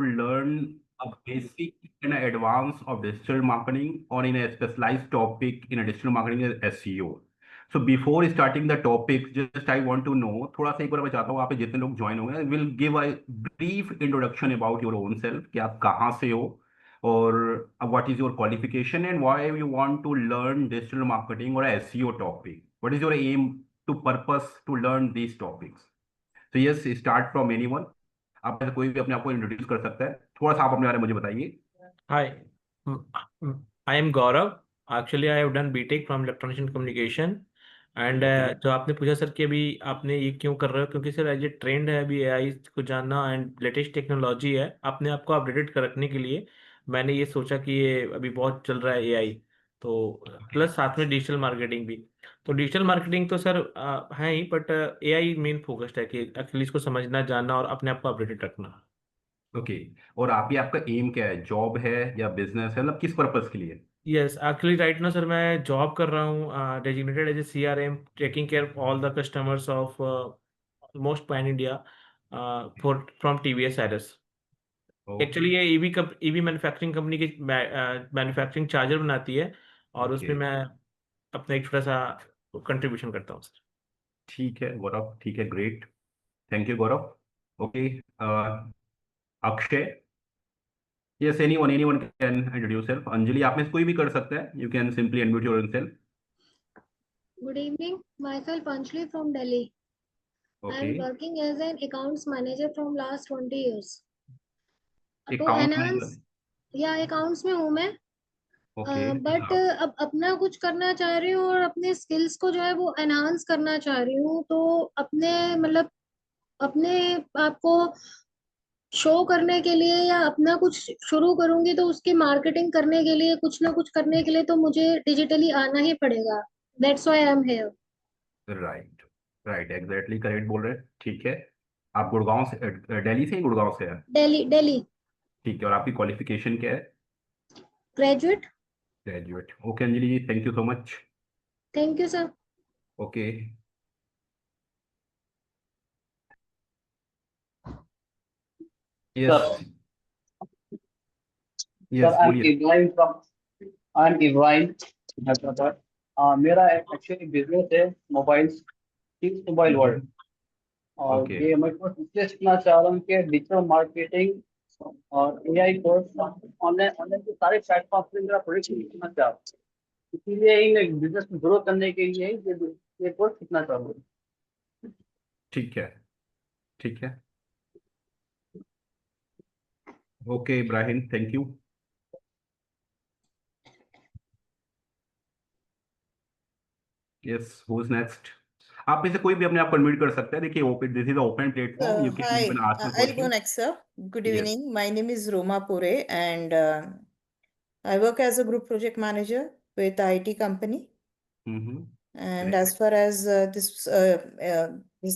learn a basic and advance of digital marketing or in a specialized topic in a digital marketing is SEO. So before starting the topic, just I want to know थोड़ा सा एक बार मैं चाहता हूँ आप जितने लोग join होंगे will give a brief introduction about your own self कि आप कहाँ से हो और what is your qualification and why you want to learn digital marketing और SEO topic what is your aim to purpose to learn these topics. तो yes start from anyone. आप में से कोई भी अपने आप को इंट्रोड्यूस कर सकता है. थोड़ा सा आप अपने बारे में मुझे बताइए. Hi, I am Gaurav. Actually, I have done BTech from Electronics and Communication. And जो आपने पूछा सर कि अभी आपने ये क्यों कर रहे हो, क्योंकि सर ये ट्रेंड है अभी एआई को जानना एंड लेटेस्ट टेक्नोलॉजी है. अपने आप को अपडेटेड कर रखने के लिए मैंने ये सोचा कि ये अभी बहुत चल रहा है एआई, तो प्लस साथ में डिजिटल मार्केटिंग भी. तो डिजिटल मार्केटिंग तो सर है ही, बट एआई मेन फोकस्ड है कि एक्चुअली इसको समझना, जानना और अपने आप को अपडेटेड रखना. ओके. और आपका एम क्या है? जॉब है या बिजनेस है? मतलब किस पर्पस के लिए? यस, एक्चुअली राइट ना सर, मैं जॉब कर रहा हूँ designated as a CRM, taking care of all the customers of most pan India for from TVS एरस. ओके. एक्चुअली ये ईवी मैन्युफैक्चरिंग कंपनी की मैन्युफैक्चरिंग चार्जर बनाती है, और ओके. उसमें मैं अपना एक छोटा सा कंट्रीब्यूशन करता हूँ सर. ठीक है गौरव. ठीक है. Great. Thank you Gaurav. Okay. Akshay. Yes anyone can introduce self. Anjali आप में से कोई भी कर सकता है. You can simply unmute your self. Good evening. Myself Anjali from Delhi. I okay. am working as an accounts manager from last 20 years. तो account enhance manager. या अकाउंट्स में हूँ मैं, ओके. बट अब अपना कुछ करना चाह रही हूँ और अपने स्किल्स को जो है वो एनहांस करना चाह रही हूँ. तो अपने मतलब अपने आप को शो करने के लिए या अपना कुछ शुरू करूंगी तो उसकी मार्केटिंग करने के लिए, कुछ ना कुछ करने के लिए तो मुझे डिजिटली आना ही पड़ेगा. That's why I am here. Right. Right exactly correct बोल रहे हैं. ठीक है. आप गुड़गांव से दिल्ली से ही गुड़गांव से है? दिल्ली दिल्ली. ठीक है. और आपकी क्वालिफिकेशन क्या है? Graduate. Graduate. Okay Anjali ji. Thank you so much. Thank you sir. Okay. Yes. Sir, yes I'm बोलिए. Ibrahim Hyderabad. मेरा एक्चुअली बिजनेस है मोबाइल, थिंग्स मोबाइल वर्ल्ड. और ओके. ये मैं कोर्स इसलिए सीखना चाह रहा हूँ कि डिजिटल मार्केटिंग और एआई कोर्स ऑनलाइन ऑनलाइन के सारे प्लेटफॉर्म पे मेरा प्रोडक्ट सीखना चाह रहा हूँ. इसीलिए इन बिजनेस में ग्रो करने के लिए ये कोर्स सीखना चाह रहा हूँ. ठीक है. ठीक है. Okay Ibrahim. Thank you. Yes who is next? आप में से कोई भी अपने आप को अनम्यूट कर सकता है. देखिए open, this is open platform. You can even Hi, ask a I'll go question. next, sir. Good yes. evening. My name is Roma Pure, and I work as a group project manager with IT company. And Great. as far as this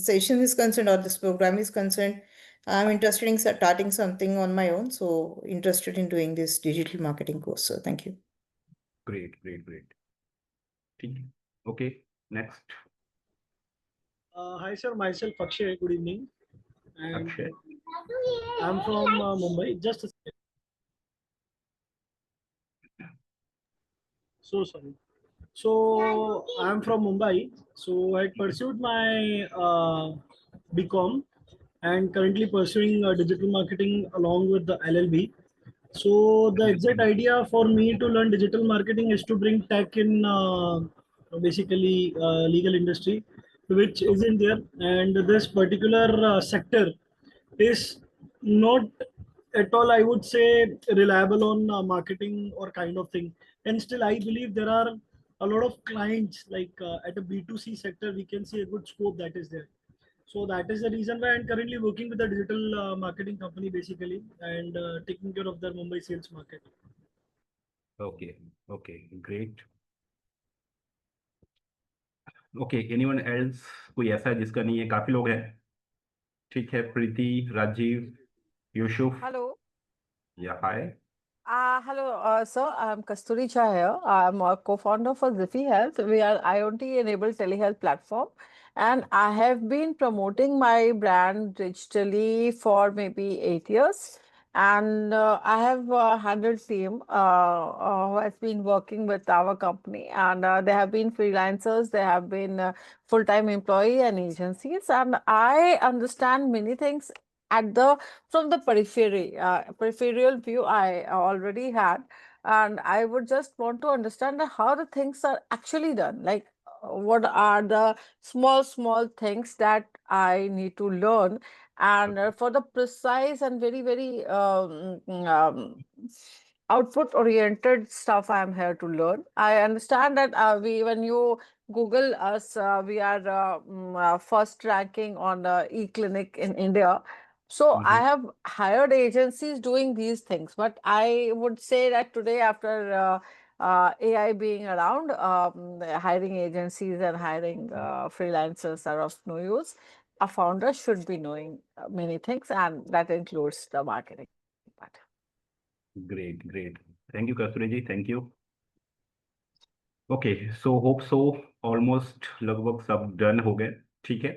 session is concerned, or this program is concerned, I'm interested in starting something on my own. So interested in doing this digital marketing course. So thank you. Great great great. ठीक है. Okay next. Hi sir, myself Akshay. Good evening. And Akshay. I'm from Mumbai. Just a second. So sorry. So I'm from Mumbai. So I pursued my BCom and currently pursuing digital marketing along with the LLB. So the exact idea for me to learn digital marketing is to bring tech in basically legal industry, which isn't there, and this particular sector is not at all, I would say, reliable on marketing or kind of thing. And still I believe there are a lot of clients, like at a B2C sector we can see a good scope that is there. So that is the reason why I'm currently working with a digital marketing company basically, and taking care of their Mumbai sales market. Okay. Okay great. Okay anyone else? कोई ऐसा है जिसका नहीं है? काफी लोग हैं. ठीक है. प्रीति, राजीव, यूसुफ. Hello. या हाय. Hello, sir. I'm Kasturi Chha here. I'm a co-founder for Ziffy Health. We are IoT-enabled telehealth platform, and I have been promoting my brand digitally for maybe 8 years. And I have handled team who has been working with our company, and they have been freelancers, they have been full-time employee and agencies, and I understand many things at the from the peripheral view I already had, and I would just want to understand how the things are actually done. Like, what are the small things that I need to learn, and for the precise and very output oriented stuff I am here to learn. I understand that we when you Google us, we are first ranking on eClinic in India. So I Mhm. have hired agencies doing these things, but I would say that today, after AI being around, hiring agencies and hiring freelancers are of no use. A founder should be knowing many things, and that includes the marketing part. Great, great. Thank you, Kasturi ji. Thank you. Okay so hope so almost लगभग सब done हो गए. ठीक है.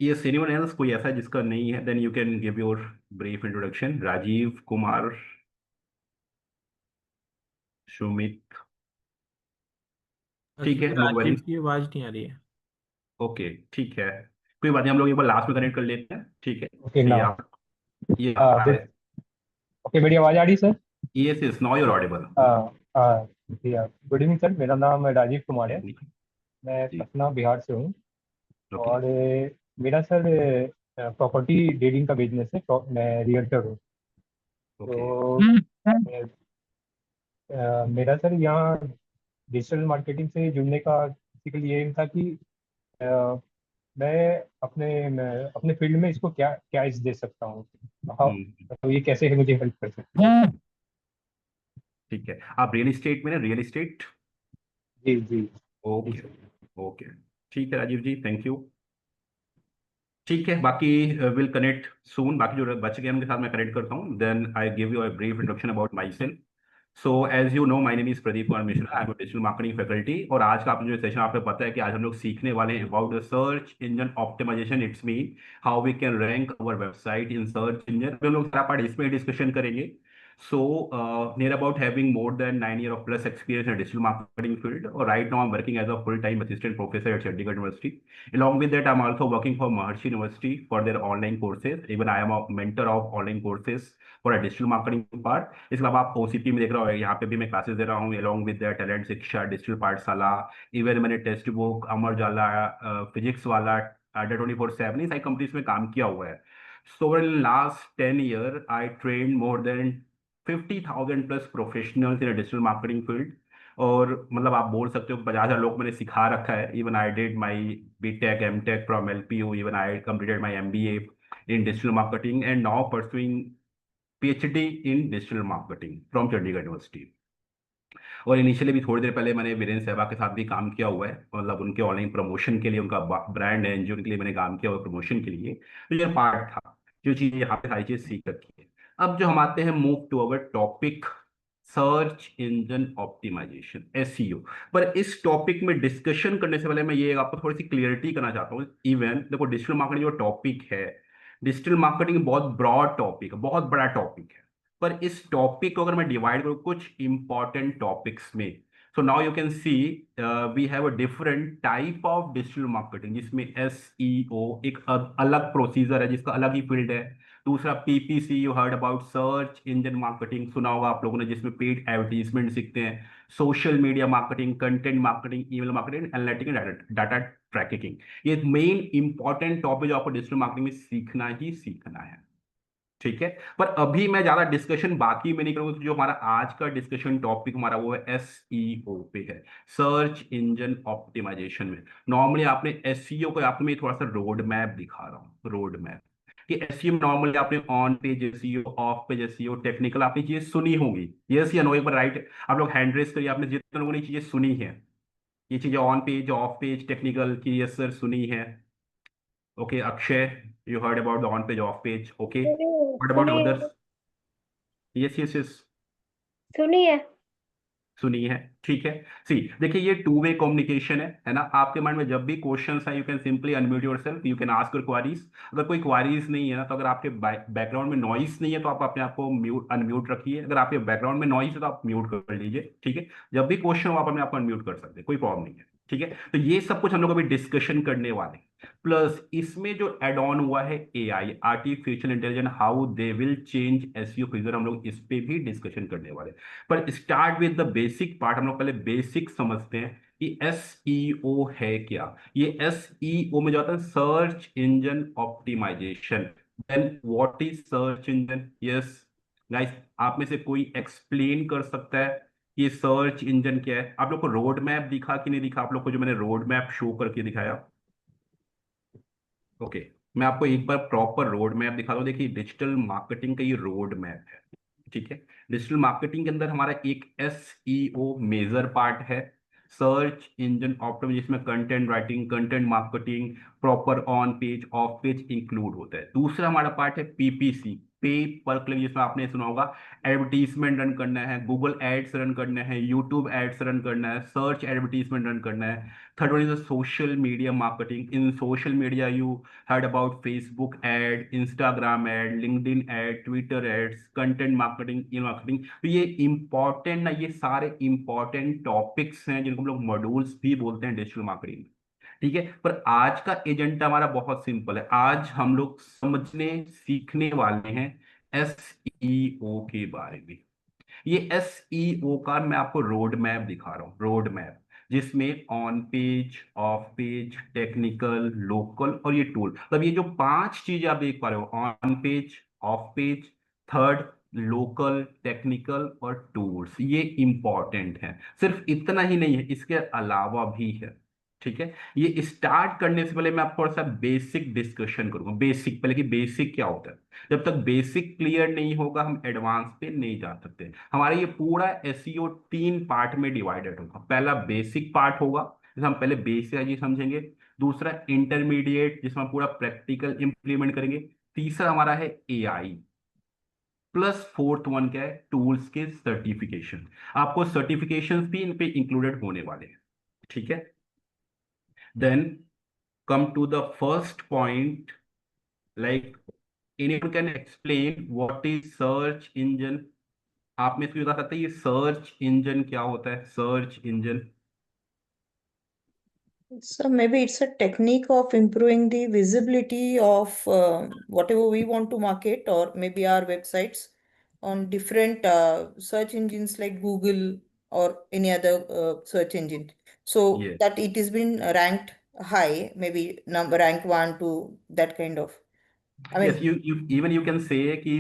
ये anyone else कोई ऐसा है जिसका नहीं है, then you can give your brief introduction. Rajeev Kumar, Sumit. ठीक है, नो राजीव वरीज. की आवाज नहीं आ रही है. ओके ठीक है, कोई बात नहीं, हम लोग एक बार लास्ट में कनेक्ट कर लेते हैं. ठीक है. Okay, ये now. आप ये आ रहा है. Okay, मेरी आवाज आ रही sir? Yes yes, now you are audible. Good evening sir, मेरा नाम राजीव कुमार है, मैं जी. पटना बिहार से हूँ. ओके और मेरा सर प्रॉपर्टी डीलिंग का बिजनेस है, मैं रियल्टर हूँ. ओके तो मेरा सर यहाँ डिजिटल मार्केटिंग से जुड़ने का बेसिकली ये था कि मैं अपने फील्ड में इसको क्या क्या एज दे सकता हूँ, तो ये कैसे मुझे हेल्प कर सकता है. ठीक है. आप रियल एस्टेट में ना, रियल एस्टेट. जी जी. ओके ओके ठीक है राजीव जी, थैंक यू. ठीक है, बाकी विल कनेक्ट सून. बाकी जो बच गए उनके साथ मैं कनेक्ट करता हूँ. Then I give you a brief introduction about myself. So as you know, my name is Pradeep Kumar Mishra, I am digital marketing faculty. और आज का आपने जो सेशन, आपको पता है कि आज हम लोग सीखने वाले हैं about the search engine optimisation. It's mean how we can rank our website in search engine. हम लोग सारा पार्ट इसमें डिस्कशन करेंगे. So, near about having more than 9 years of plus experience in digital marketing field, or right now I'm working as a full-time assistant professor at Chandigarh University. Along with that, I'm also working for Maharshi University for their online courses. Even I am a mentor of online courses for a digital marketing part. इसके अलावा आप OCP में देख रहे हो, यहाँ पे भी मैं क्लासेस दे रहा हूँ. Along with that, टैलेंट शिक्षा, डिजिटल पाठशाला, इवन मैंने text book, Amar Ujala, physics वाला, अड्डा 24/7 ये सारी कंपनीज में काम किया हुआ है. So in last 10 years, I trained more than 50,000 plus professionals in digital marketing field. और मतलब आप बोल सकते हो 50,000 लोग मैंने सिखा रखा है. Even I did my BTech MTech from LPU. Even I completed my MBA in digital marketing and now pursuing PhD in digital marketing from Chandigarh university. और इनिशियली भी थोड़ी देर पहले मैंने वीरेंद्र सहवाग के साथ भी काम किया हुआ है, मतलब उनके ऑनलाइन प्रमोशन के लिए. उनका ब्रांड है NGO, के लिए मैंने काम किया हुआ प्रमोशन के लिए. तो ये पार्ट था, जो चीज़ यहाँ पे सारी चीज़ सीख रखी है. अब जो हम आते हैं move to our topic, search engine optimisation, SEO. पर इस टॉपिक में डिस्कशन करने से पहले मैं ये आपको थोड़ी सी क्लियरिटी करना चाहता हूँ. इवन देखो, डिजिटल मार्केटिंग जो टॉपिक है, डिजिटल मार्केटिंग बहुत ब्रॉड टॉपिक है, बहुत बड़ा टॉपिक है. पर इस टॉपिक को अगर मैं डिवाइड करूँ कुछ इंपॉर्टेंट टॉपिक्स में, so now you can see we have a different type of digital marketing, जिसमें SEO एक अलग प्रोसीजर है, जिसका अलग ही फील्ड है. दूसरा PPC, you heard about search engine marketing, सुना होगा आप लोगों ने, जिसमें पेड एडवर्टीजमेंट सीखते हैं. Social media marketing, content marketing, email marketing, analytics and data tracking. ये मेन इंपॉर्टेंट टॉपिक जो आपको डिजिटल मार्केटिंग में सीखना ही सीखना है. ठीक है. पर अभी मैं ज्यादा डिस्कशन बाकी में नहीं करूंगा. जो हमारा आज का डिस्कशन टॉपिक हमारा वो है SEO पे है, सर्च इंजन ऑप्टिमाइजेशन में. नॉर्मली आपने SEO को, आपको मैं थोड़ा सा रोड मैप दिखा रहा हूँ. रोड मैप कि SEO में नॉर्मली आपने on page SEO, of page SEO, technical आपने चीजें सुनी होंगी. यस या नो, एक बार राइट आप लोग हैंड रेस करिए. आपने जितने लोगों ने चीजें सुनी है, ये चीजें on page, of page, technical की, यस सर सुनी है. Okay, Akshay, you heard about the on page, off page. Okay. What about others? Yes, yes, yes. सुनिए. सुनी है, ठीक है। सी देखिए, ये टू वे कम्युनिकेशन है ना। आपके माइंड में जब भी क्वेश्चंस है, you can simply unmute yourself, you can ask your queries. अगर कोई क्वारीज नहीं है ना, तो अगर आपके बैकग्राउंड में नॉइस नहीं है तो आप अपने आप को म्यूट अनम्यूट रखिए। अगर आपके बैकग्राउंड में नॉइस है तो आप म्यूट कर लीजिए, ठीक है। जब भी क्वेश्चन हो आप अपने आप को अनम्यूट कर सकते हैं, कोई प्रॉब्लम नहीं है, ठीक है। तो ये सब कुछ हम लोग अभी डिस्कशन करने वाले हैं। प्लस इसमें जो एड ऑन हुआ है AI, artificial intelligence, how they will change SEO future, हम लोग इस पे भी डिस्कशन करने वाले हैं। पर start with the basic part, हम लोग पहले बेसिक समझते हैं कि एसईओ है क्या। ये एसईओ में जाता है search engine optimisation. Then what is search engine? Yes guys, आप में से कोई एक्सप्लेन कर सकता है ये सर्च इंजन क्या है? आप लोग को रोड मैप दिखा कि नहीं दिखा? आप लोग को जो मैंने रोड मैप शो करके दिखाया, ओके। मैं आपको एक बार प्रॉपर रोड मैप दिखा दूं। देखिए, डिजिटल मार्केटिंग का ये रोड मैप है, ठीक है। डिजिटल मार्केटिंग के अंदर हमारा एक एसईओ मेजर पार्ट है, सर्च इंजन ऑप्टिमाइजेशन, जिसमें content writing, content marketing, proper on page of page include होता है। दूसरा हमारा पार्ट है पीपीसी, पे पर क्लिक, जिसमें आपने सुना होगा एडवर्टीजमेंट रन करना है, गूगल एड्स रन करना है, यूट्यूब एड्स रन करना है, सर्च एडवर्टीजमेंट रन करना है। Third one is social media marketing. In social media you heard about Facebook ad, Instagram ad, LinkedIn ad, Twitter ads, content marketing, email marketing। तो ये important ना, ये सारे important topics हैं जिनको हम लोग मॉड्यूल्स भी बोलते हैं डिजिटल मार्केटिंग, ठीक है। पर आज का एजेंडा हमारा बहुत सिंपल है। आज हम लोग समझने सीखने वाले हैं एसईओ के बारे में। ये एसईओ का मैं आपको रोड मैप दिखा रहा हूँ, रोड मैप, जिसमें on page, of page, technical, local और ये टूल। मतलब ये जो 5 चीजें आप देख पा रहे हो, on page, of page, third, local, technical और टूल्स, ये इंपॉर्टेंट है। सिर्फ इतना ही नहीं है, इसके अलावा भी है, ठीक है। ये स्टार्ट करने से पहले मैं आपको थोड़ा सा बेसिक डिस्कशन करूंगा। बेसिक पहले कि बेसिक क्या होता है। जब तक बेसिक क्लियर नहीं होगा हम एडवांस पे नहीं जा सकते। हमारा ये पूरा एसईओ 3 पार्ट में डिवाइडेड होगा। पहला बेसिक पार्ट होगा, जिसे हम पहले बेसिक चीज समझेंगे। दूसरा इंटरमीडिएट, जिसमें हम पूरा प्रैक्टिकल इंप्लीमेंट करेंगे। तीसरा हमारा है एआई। प्लस फोर्थ वन क्या है? टूल्स के सर्टिफिकेशन। आपको सर्टिफिकेशन भी इन पे इंक्लूडेड होने वाले हैं, ठीक है। Then come to the first point, like anyone can explain what is search engine? आप में से बता सकते हैं ये सर्च इंजन क्या होता है? Search engine So maybe it's a technique of improving the visibility of whatever we want to market, or maybe our websites on different search engines like Google or any other search engine. So ये that it has been ranked high, maybe number rank 1 to that kind of. I yes, mean, you even you can say कि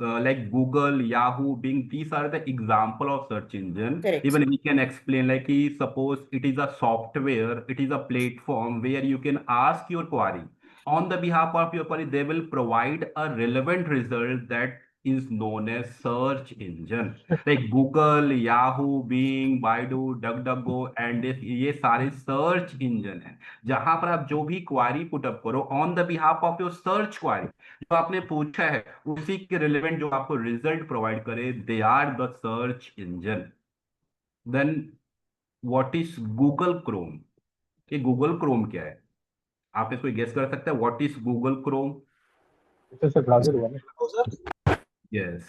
like Google, Yahoo, Bing, these are the example of search engine. correct. Even we can explain like कि suppose it is a software, it is a platform where you can ask your query. On the behalf of your query, they will provide a relevant result that is known as search engine. Like Google, Yahoo, Bing, Baidu, DuckDuckGo and this, ये सारे search engine है जहां पर आप जो भी query put up करो on the behalf of your search query, जो आपने पूछा है उसी के रिलेवेंट जो आपको रिजल्ट प्रोवाइड करे, they are the search engine. Then what is Google Chrome? ये गूगल क्रोम क्या है? आप इसको गेस कर सकते हैं व्हाट इज गूगल क्रोम? तो सर ब्राउजर हुआ ना। Yes,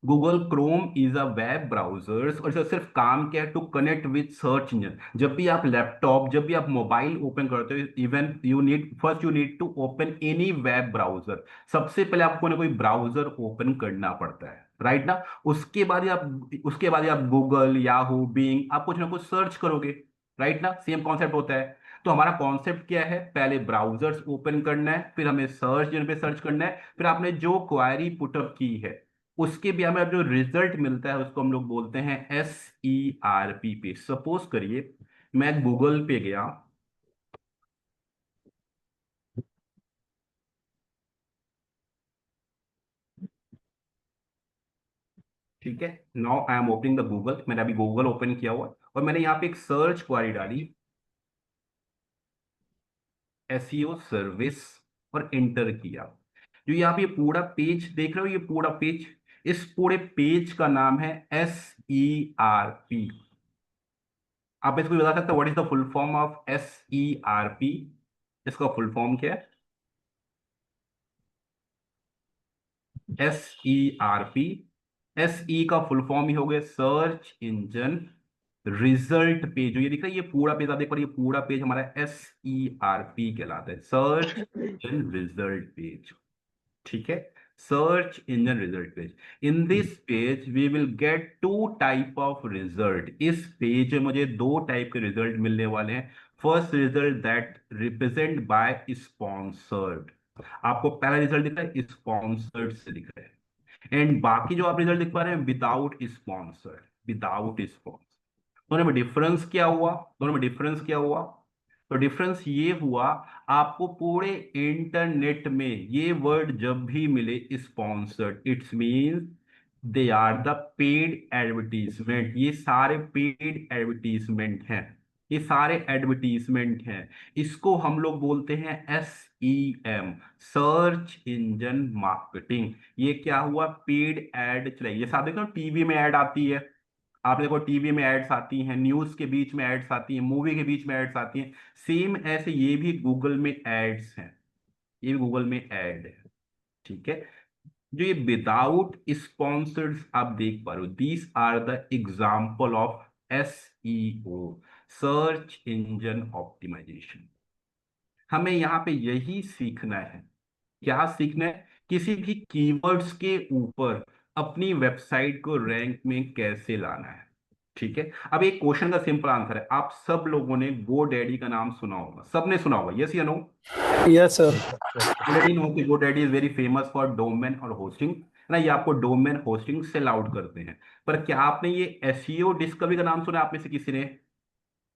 Google Chrome is a web browsers, और इसका सिर्फ काम क्या है? To connect with search engine. जब भी आप लैपटॉप, जब भी आप मोबाइल ओपन करते हो, even you need first you need to open any web browser. सबसे पहले आपको ना कोई ब्राउजर ओपन करना पड़ता है, राइट ना। उसके बाद आप गूगल, याहू, बिंग, आप कुछ ना कुछ सर्च करोगे, राइट ना। सेम कॉन्सेप्ट होता है। तो हमारा कॉन्सेप्ट क्या है? पहले ब्राउजर्स ओपन करना है, फिर हमें सर्च इंजन पे सर्च करना है, फिर आपने जो क्वारी पुटअप की है उसके भी हमें जो रिजल्ट मिलता है उसको हम लोग बोलते हैं SERP पे। सपोज करिए मैं गूगल पे गया, ठीक है। Now I am opening the Google. मैंने अभी गूगल ओपन किया हुआ और मैंने यहाँ पे एक सर्च क्वारी डाली, SEO सर्विस, और एंटर किया। जो यहाँ पे पूरा पेज देख रहे हो, ये पूरा पेज, इस पूरे पेज का नाम है SERP। आप इसको बता सकते हो what is the full form of SERP? इसका फुल फॉर्म क्या है? SERP, SE का फुल फॉर्म ही हो गया सर्च इंजन रिजल्ट पेज। जो ये दिख रहा है ये पूरा पेज आप देख पा रहे, ये पूरा पेज हमारा SERP कहलाता है, सर्च इंजन रिजल्ट पेज। ठीक है, search engine result page. In this page we will get two type of result. इस पेज में मुझे दो टाइप के रिजल्ट मिलने वाले हैं। First result that represent by sponsored, आपको पहला रिजल्ट दिख रहा है स्पॉन्सर्ड से दिख रहा है, एंड बाकी जो आप रिजल्ट दिख पा रहे हैं विदाउट स्पॉन्सर्ड, विदाउट स्पॉन्सर। दोनों में डिफरेंस क्या हुआ? दोनों में डिफरेंस क्या हुआ? तो डिफरेंस ये हुआ, आपको पूरे इंटरनेट में ये वर्ड जब भी मिले sponsored, it's means they are the paid advertisement. ये सारे पेड एडवर्टीजमेंट हैं, ये सारे एडवर्टीजमेंट हैं। इसको हम लोग बोलते हैं SEM, सर्च इंजन मार्केटिंग। ये क्या हुआ? पेड एड चलाई। ये साथ देखो टीवी में ऐड आती है, आप देखो टीवी में एड्स आती हैं, न्यूज के बीच में एड्स आती हैं, मूवी के बीच में एड्स आती हैं। सेम ऐसे ये भी गूगल में एड्स हैं, ये भी गूगल में ऐड है। ठीक है, जो ये विदाउट स्पॉन्सर्ड आप देख पा रहे हो, these are the example of SEO, search engine optimisation. हमें यहाँ पे यही सीखना है। क्या सीखना है? किसी भी कीवर्ड्स के ऊपर अपनी वेबसाइट को रैंक में कैसे लाना है। ठीक है, अब एक क्वेश्चन का सिंपल आंसर है, आप सब लोगों ने GoDaddy का नाम सुना होगा, सबने सुना होगा, यस या no? Yes, sir. Already know कि GoDaddy is very famous for domain और होस्टिंग, है ना, ये आपको डोमेन होस्टिंग सेल आउट करते हैं। पर क्या आपने ये SEO डिस्कवरी का नाम सुना आप में से किसी ने?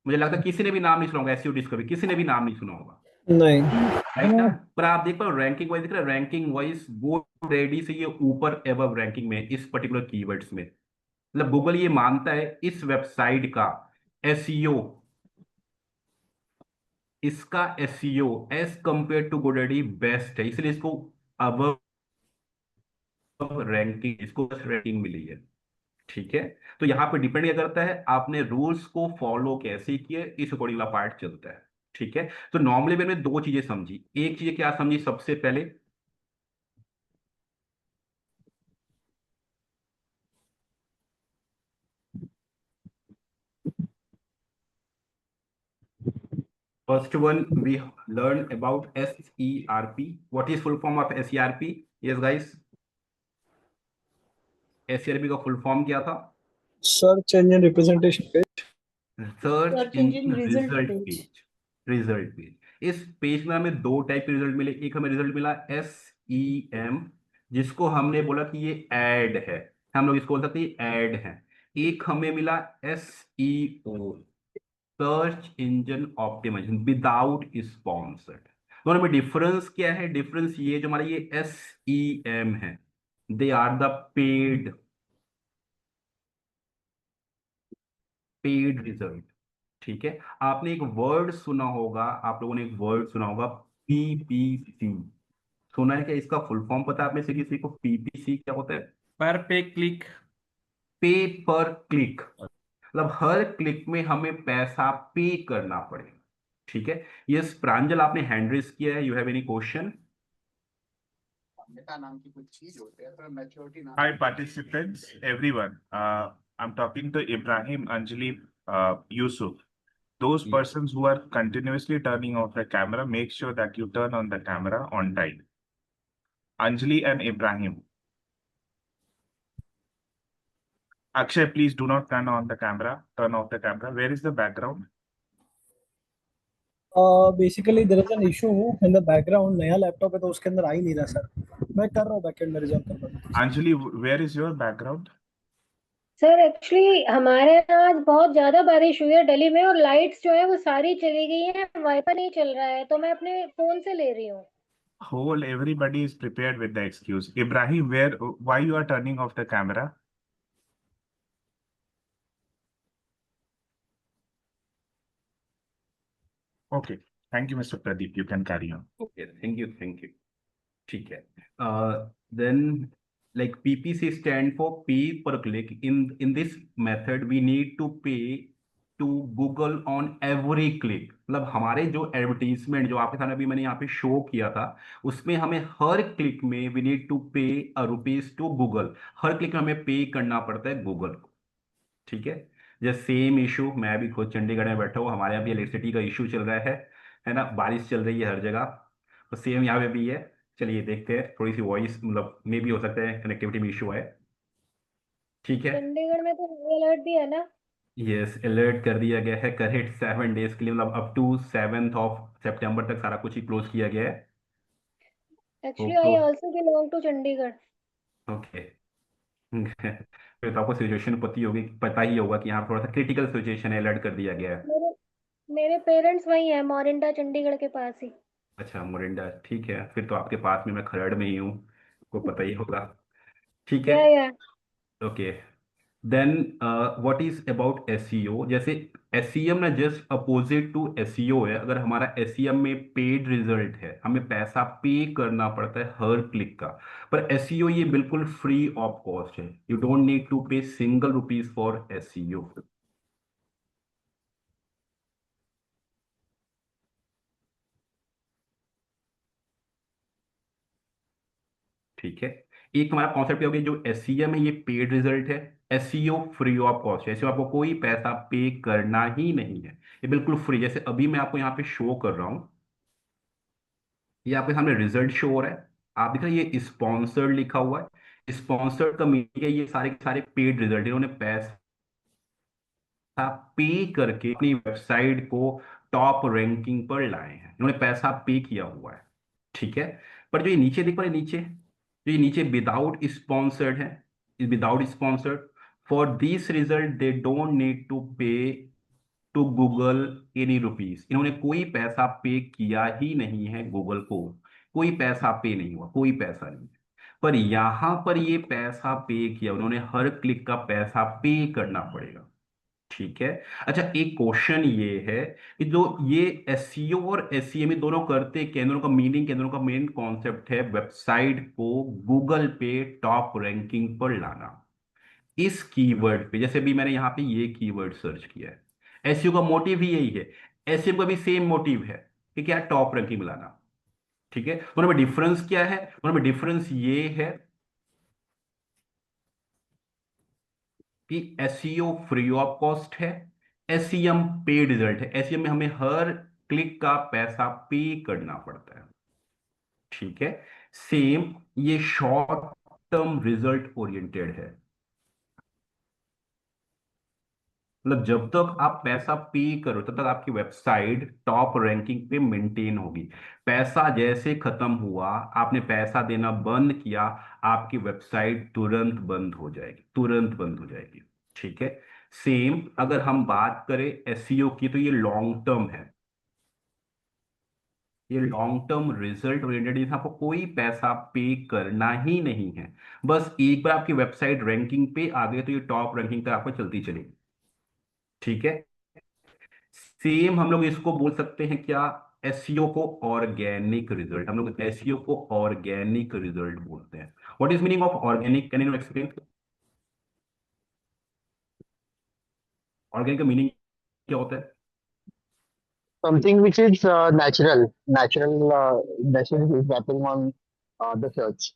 मुझे लगता है किसी ने भी नाम नहीं सुना होगा, SEO डिस्कवरी किसी ने भी नाम नहीं सुना होगा, नहीं. राइट ना? पर आप देख पाओ रैंकिंग वाइज दिख रहा है, रैंकिंग वाइज GoDaddy से ये ऊपर एबव रैंकिंग में इस पर्टिकुलर कीवर्ड्स में। मतलब गूगल ये मानता है इस वेबसाइट का SEO, इसका SEO as compare to GoDaddy best है, इसलिए इसको अबव रैंकिंग, इसको रैंकिंग मिली है। ठीक है, तो यहाँ पे डिपेंड क्या करता है, आपने रूल्स को फॉलो कैसे किए, इस अकॉर्डिंग पार्ट चलता है। ठीक है, तो नॉर्मली मैंने दो चीजें समझी। एक चीज क्या समझी सबसे पहले, first one we learn about SERP. What is full form of SERP? Yes guys, SERP का फुल फॉर्म क्या था? Search engine representation page. Search Search engine engine result result page. Page, result page. इस page में हमें दो type के result मिले, एक हमें रिजल्ट मिला SEM, जिसको हमने बोला कि ये ऐड है, हम लोग इसको बोल सकते हैं ऐड है। एक हमें मिला SEO, search engine optimisation without sponsored. दोनों में डिफरेंस क्या है? डिफरेंस ये जो हमारा ये SEM है, they are the paid paid result. ठीक है, आपने एक वर्ड सुना होगा, आप लोगों ने एक वर्ड सुना होगा PPC, सुना है क्या? इसका फुल फॉर्म पता है आप में से किसी को? PPC क्या होता है? पर पे क्लिक। पे पर क्लिक, मतलब हर क्लिक में हमें पैसा पे करना पड़ेगा। ठीक है, यस प्रांजल आपने हैंड रेज किया है, you have any question? Hi, participants, everyone. I'm talking to Ibrahim, Anjali, Yusuf. Those Yeah. persons who are continuously turning off the camera, make sure that you turn on the camera on time. Anjali and Ibrahim. Akshay, please do not turn on the camera. Turn off the camera. Where is the background? Basically there is an issue in the background. नया laptop है तो उसके अंदर आ ही नहीं रहा sir. मैं कर रहा हूँ बैकएंड में रिजॉल्व कर रहा हूँ. Anjali, where is your background? Sir actually हमारे यहाँ आज बहुत ज्यादा बारिश हुई है दिल्ली में, और लाइट्स जो है वो सारी चली गई है, वाईफाई नहीं चल रहा है, तो मैं अपने फोन से ले रही हूँ। Whole everybody is prepared with the excuse. Ibrahim, why you are turning off the camera? Okay. Thank you, Mr. Pradeep. You can carry on. Okay, thank you, thank you. ठीक है, then like PPC stand for pay per click. In this method we need to pay to Google on every click. मतलब हमारे जो advertisement जो आपके सामने अभी मैंने यहाँ पे शो किया था, उसमें हमें हर क्लिक में we need to pay rupees to Google. हर क्लिक में हमें पे करना पड़ता है गूगल को। ठीक है। जैसे सेम इशू, मैं भी खुद चंडीगढ़ में बैठा हूँ, हमारे यहाँ भी इलेक्ट्रिसिटी का इशू चल रहा है ना, बारिश चल रही है हर जगह, तो सेम यहाँ पे भी है। चलिए देखते हैं, थोड़ी सी वॉइस मतलब मे भी हो सकता है कनेक्टिविटी में इशू है। ठीक है। चंडीगढ़ में तो हाई अलर्ट भी है ना। यस, अलर्ट कर दिया गया है करेक्ट 7 डेज के लिए, मतलब अप टू 7 सितंबर तक सारा कुछ ही क्लोज किया गया है। एक्चुअली होप तो I also belong to Chandigarh. Okay. फिर तो आपको सिचुएशन पता ही होगा कि यहाँ थोड़ा सा क्रिटिकल सिचुएशन है, अलर्ट कर दिया गया है। मेरे मेरे पेरेंट्स वही हैं, मोरिंडा चंडीगढ़ के पास ही। अच्छा, मोरिंडा, ठीक है, फिर तो आपके पास में, मैं खरड़ में ही हूँ, को पता ही होगा। ठीक है। या okay. Then what is about SEO? जैसे एसईएम ना जस्ट अपोजिट टू एसईओ है। अगर हमारा एसईएम में पेड रिजल्ट है, हमें पैसा पे करना पड़ता है हर क्लिक का, पर एसईओ ये बिल्कुल फ्री ऑफ कॉस्ट है। You don't need to pay single rupees for SEO. ठीक है। एक हमारा कॉन्सेप्ट हो गया, जो एसईएम है ये पेड रिजल्ट है, एसईओ फ्री ऑफ कॉस्ट है। एसईओ आपको कोई पैसा पे करना ही नहीं है, ये बिल्कुल फ्री। जैसे अभी मैं आपको यहाँ पे शो कर रहा हूँ, ये आपके सामने रिजल्ट शो हो रहा है, आप देख रहे हैं ये स्पॉन्सर्ड लिखा हुआ है। स्पॉन्सर्ड का मीनिंग है ये सारे के सारे पेड रिजल्ट, इन्होंने पैसा पे करके अपनी वेबसाइट को टॉप रैंकिंग पर लाए हैं, इन्होंने पैसा पे किया हुआ है। ठीक है। पर जो ये नीचे देख पा रहे, नीचे जो ये नीचे विदाउट स्पॉन्सर्ड है, without sponsored, for this result they don't need to pay to Google any rupees. इन्होंने कोई पैसा पे किया ही नहीं है गूगल को, कोई पैसा पे नहीं हुआ, कोई पैसा नहीं। पर यहां पर ये पैसा पे किया उन्होंने, हर क्लिक का पैसा पे करना पड़ेगा। ठीक है। अच्छा, एक क्वेश्चन ये है कि जो ये एसईओ और एसईएम दोनों करते क्या, इन दोनों का मीनिंग क्या, इन दोनों का मेन कॉन्सेप्ट है वेबसाइट को गूगल पे टॉप रैंकिंग पर लाना। इस कीवर्ड पे, जैसे भी मैंने यहाँ पे ये कीवर्ड सर्च किया है, एसईओ का मोटिव ही यही है, एसईएम का भी सेम मोटिव है कि क्या, टॉप रैंकिंग में लाना। ठीक है। दोनों में डिफरेंस क्या है? दोनों में डिफरेंस ये है कि एसईओ फ्री ऑफ कॉस्ट है, एसईएम पेड रिजल्ट है। एसईएम में हमें हर क्लिक का पैसा पे करना पड़ता है। ठीक है। सेम ये शॉर्ट टर्म रिजल्ट ओरिएंटेड है, मतलब जब तक आप पैसा पे करो तब तक आपकी वेबसाइट टॉप रैंकिंग पे मेंटेन होगी। पैसा जैसे खत्म हुआ, आपने पैसा देना बंद किया, आपकी वेबसाइट तुरंत बंद हो जाएगी, तुरंत बंद हो जाएगी। ठीक है। सेम अगर हम बात करें एसईओ की, तो ये लॉन्ग टर्म है, ये लॉन्ग टर्म रिजल्ट ओरिएंटेड, इसमें आपको कोई पैसा पे करना ही नहीं है। बस एक बार आपकी वेबसाइट रैंकिंग पे आ गई तो ये टॉप रैंकिंग तक आपको चलती चलेगी। ठीक है। सेम हम लोग इसको बोल सकते हैं क्या, एसईओ को ऑर्गेनिक रिजल्ट, हम लोग एसईओ को ऑर्गेनिक रिजल्ट बोलते हैं। What is meaning of organic, can you explain? Organic का मीनिंग क्या होता है? Something which is natural message is happening on the search.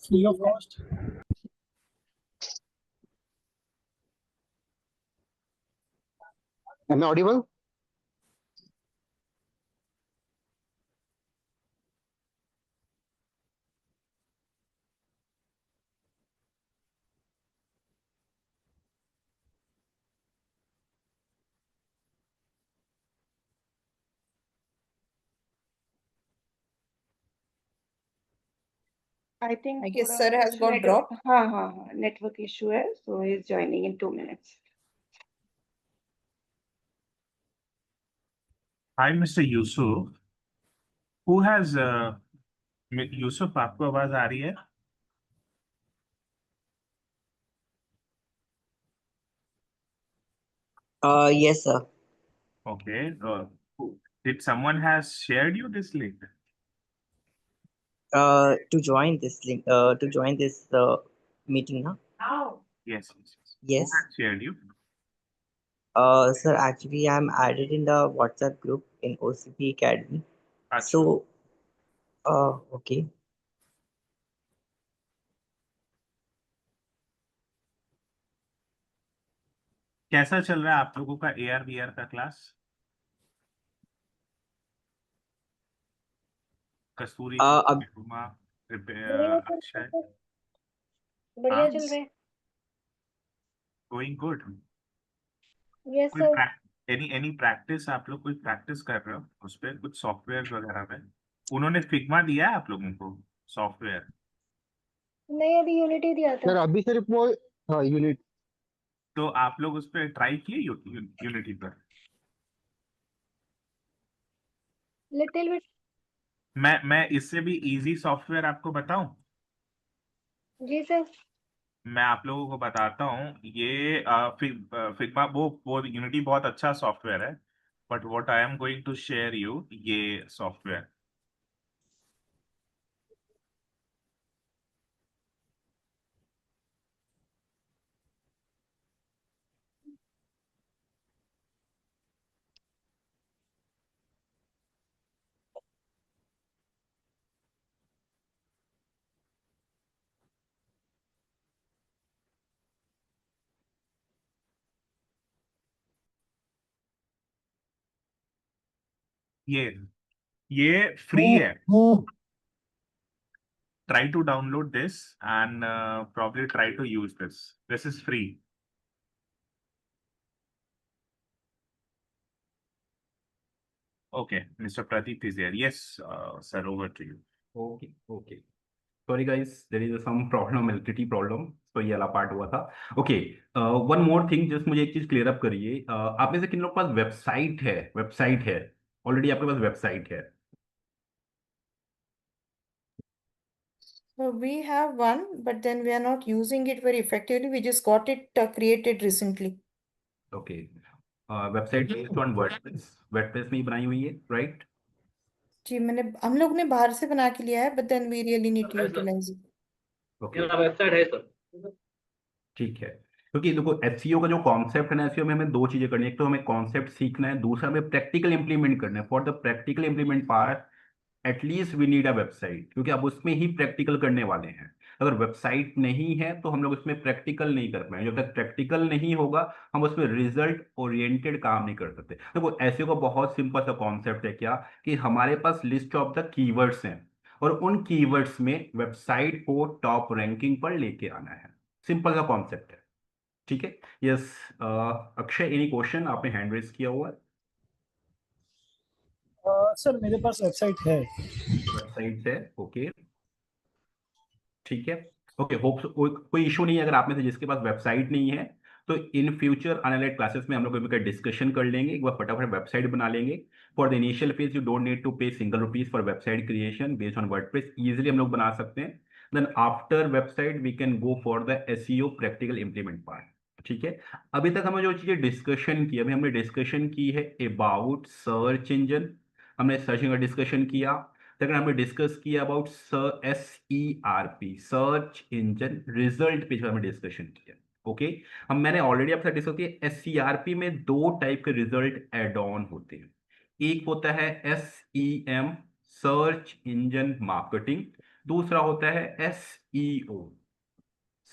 Free of cost. Am I audible? I think I guess थोड़ा sir has कुछ got network, dropped. हाँ हाँ हाँ network issue है, so he is joining in 2 minutes. Hi, Mr. Yusuf. Who has Yusuf, आपको आवाज आ रही है? Yes, sir. Okay. Did someone has shared you this link? to join this link, to join this meeting, na? Yes, yes, yes. Yes. Who had shared you? Sir, actually, I'm added in the WhatsApp group in OCP Academy. अच्छा, So, okay. कैसा चल रहा है आप लोगों का AR VR का class? कस्तूरी, अब उमा, बढ़िया चल अक्षय, रहा है, बढ़िया हाँ, चल रहा है। Going good. यस कोई सर। एनी प्रैक्टिस, आप लोग कोई प्रैक्टिस कर रहे हो उस पर, कुछ सॉफ्टवेयर वगैरह में? उन्होंने फिग्मा दिया है आप लोगों को सॉफ्टवेयर? नहीं, अभी यूनिटी दिया था। सर अभी सिर्फ वो हाँ यूनिट तो आप लोग उस पर ट्राई किए यूनिटी पर? Little bit. मैं इससे भी इजी सॉफ्टवेयर आपको बताऊं? जी सर। मैं आप लोगों को बताता हूँ, ये फिग्मा, वो यूनिटी बहुत अच्छा सॉफ्टवेयर है, but what I am going to share you ये सॉफ्टवेयर। ये फ्री है। Try to download this and probably try to use this. This is free. Okay, Mr. Pradeep is here. Yes, sir, over to you. Okay. Sorry guys, there is some problem, electricity problem. तो ये वाला part हुआ था. Okay, one more thing, just मुझे एक चीज clear up करिए. आप में से किन लोग के पास वेबसाइट है ऑलरेडी आपके पास वेबसाइट है? So we have one, but then we are not using it very effectively. We just got it created recently. Okay, website based on WordPress में ही बनाई हुई है, राइट? जी हम लोग ने बाहर से बना के लिया है, but then we really need to utilize it. Okay, मेरा वेबसाइट है सर। ठीक है. क्योंकि देखो एसईओ का जो कॉन्सेप्ट है ना, एसईओ में हमें दो चीजें करनी है. एक तो हमें कॉन्सेप्ट सीखना है, दूसरा हमें प्रैक्टिकल इंप्लीमेंट करना है. For the practical implement part at least we need a website, क्योंकि अब उसमें ही प्रैक्टिकल करने वाले हैं. अगर वेबसाइट नहीं है तो हम लोग उसमें प्रैक्टिकल नहीं कर पाएंगे. जब तक प्रैक्टिकल नहीं होगा हम उसमें रिजल्ट ओरिएंटेड काम नहीं कर सकते. देखो ऐसे का बहुत सिंपल सा कॉन्सेप्ट है, क्या कि हमारे पास लिस्ट ऑफ द कीवर्ड्स हैं और उन कीवर्ड्स में वेबसाइट को टॉप रैंकिंग पर लेके आना है. सिंपल सा कॉन्सेप्ट है, ठीक है. Yes, Akshay, any question? आपने हैंड रेज किया हुआ है. सर मेरे पास वेबसाइट है। वेबसाइट है, ओके, ठीक है. ओके, होप कोई इशू नहीं है. अगर आप में से जिसके पास वेबसाइट नहीं है तो इन फ्यूचर आने वाले क्लासेस में हम लोग डिस्कशन कर लेंगे. एक बार फटाफट वेबसाइट बना लेंगे. For the initial phase you don't need to pay single rupees for website creation based on WordPress. Easily हम लोग बना सकते हैं. Then after website we can go for the SEO practical implement part. ठीक है. अभी तक हमें जो चीजें डिस्कशन की, अभी हमने डिस्कशन की है अबाउट सर्च इंजन. हमने सर्चिंग का डिस्कशन किया. सेकंड हमने डिस्कस किया about SERP, search engine result page पर हमने डिस्कशन किया. ओके, मैंने ऑलरेडी आपसे डिस्कस किया. SERP में दो टाइप के रिजल्ट एड ऑन होते हैं. एक होता है SEM, सर्च इंजन मार्केटिंग. दूसरा होता है SEO,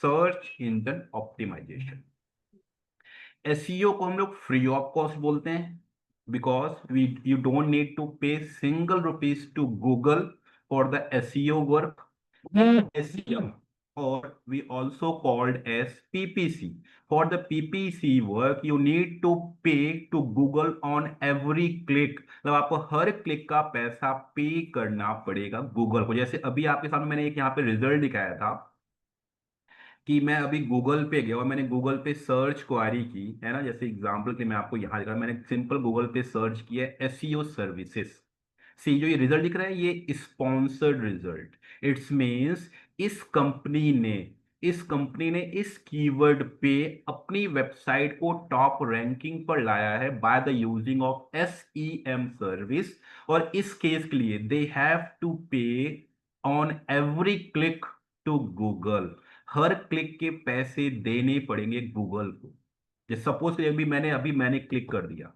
search engine optimisation. SEO को हम लोग फ्री ऑफ कॉस्ट बोलते हैं because you don't need to pay single rupees to Google for the SEO work. SEM, or we also called as PPC. For the PPC work, you need to pay to Google on every click. मतलब आपको हर click का पैसा पे करना पड़ेगा Google को. जैसे अभी आपके सामने मैंने एक यहाँ पे रिजल्ट दिखाया था कि मैं अभी गूगल पे गया और मैंने गूगल पे सर्च क्वारी की, है ना. जैसे एग्जांपल के मैं आपको यहाँ दिखा, मैंने सिंपल गूगल पे सर्च किया एसईओ सर्विसेज. सी जो ये रिजल्ट दिख रहा है ये स्पॉन्सर्ड रिजल्ट. इट्स मींस इस कंपनी ने इस कीवर्ड पे अपनी वेबसाइट को टॉप रैंकिंग पर लाया है by the using of SEM service. और इस केस के लिए they have to pay on every click to Google, हर क्लिक के पैसे देने पड़ेंगे गूगल को। जैसे सपोज अभी मैंने क्लिक कर दिया,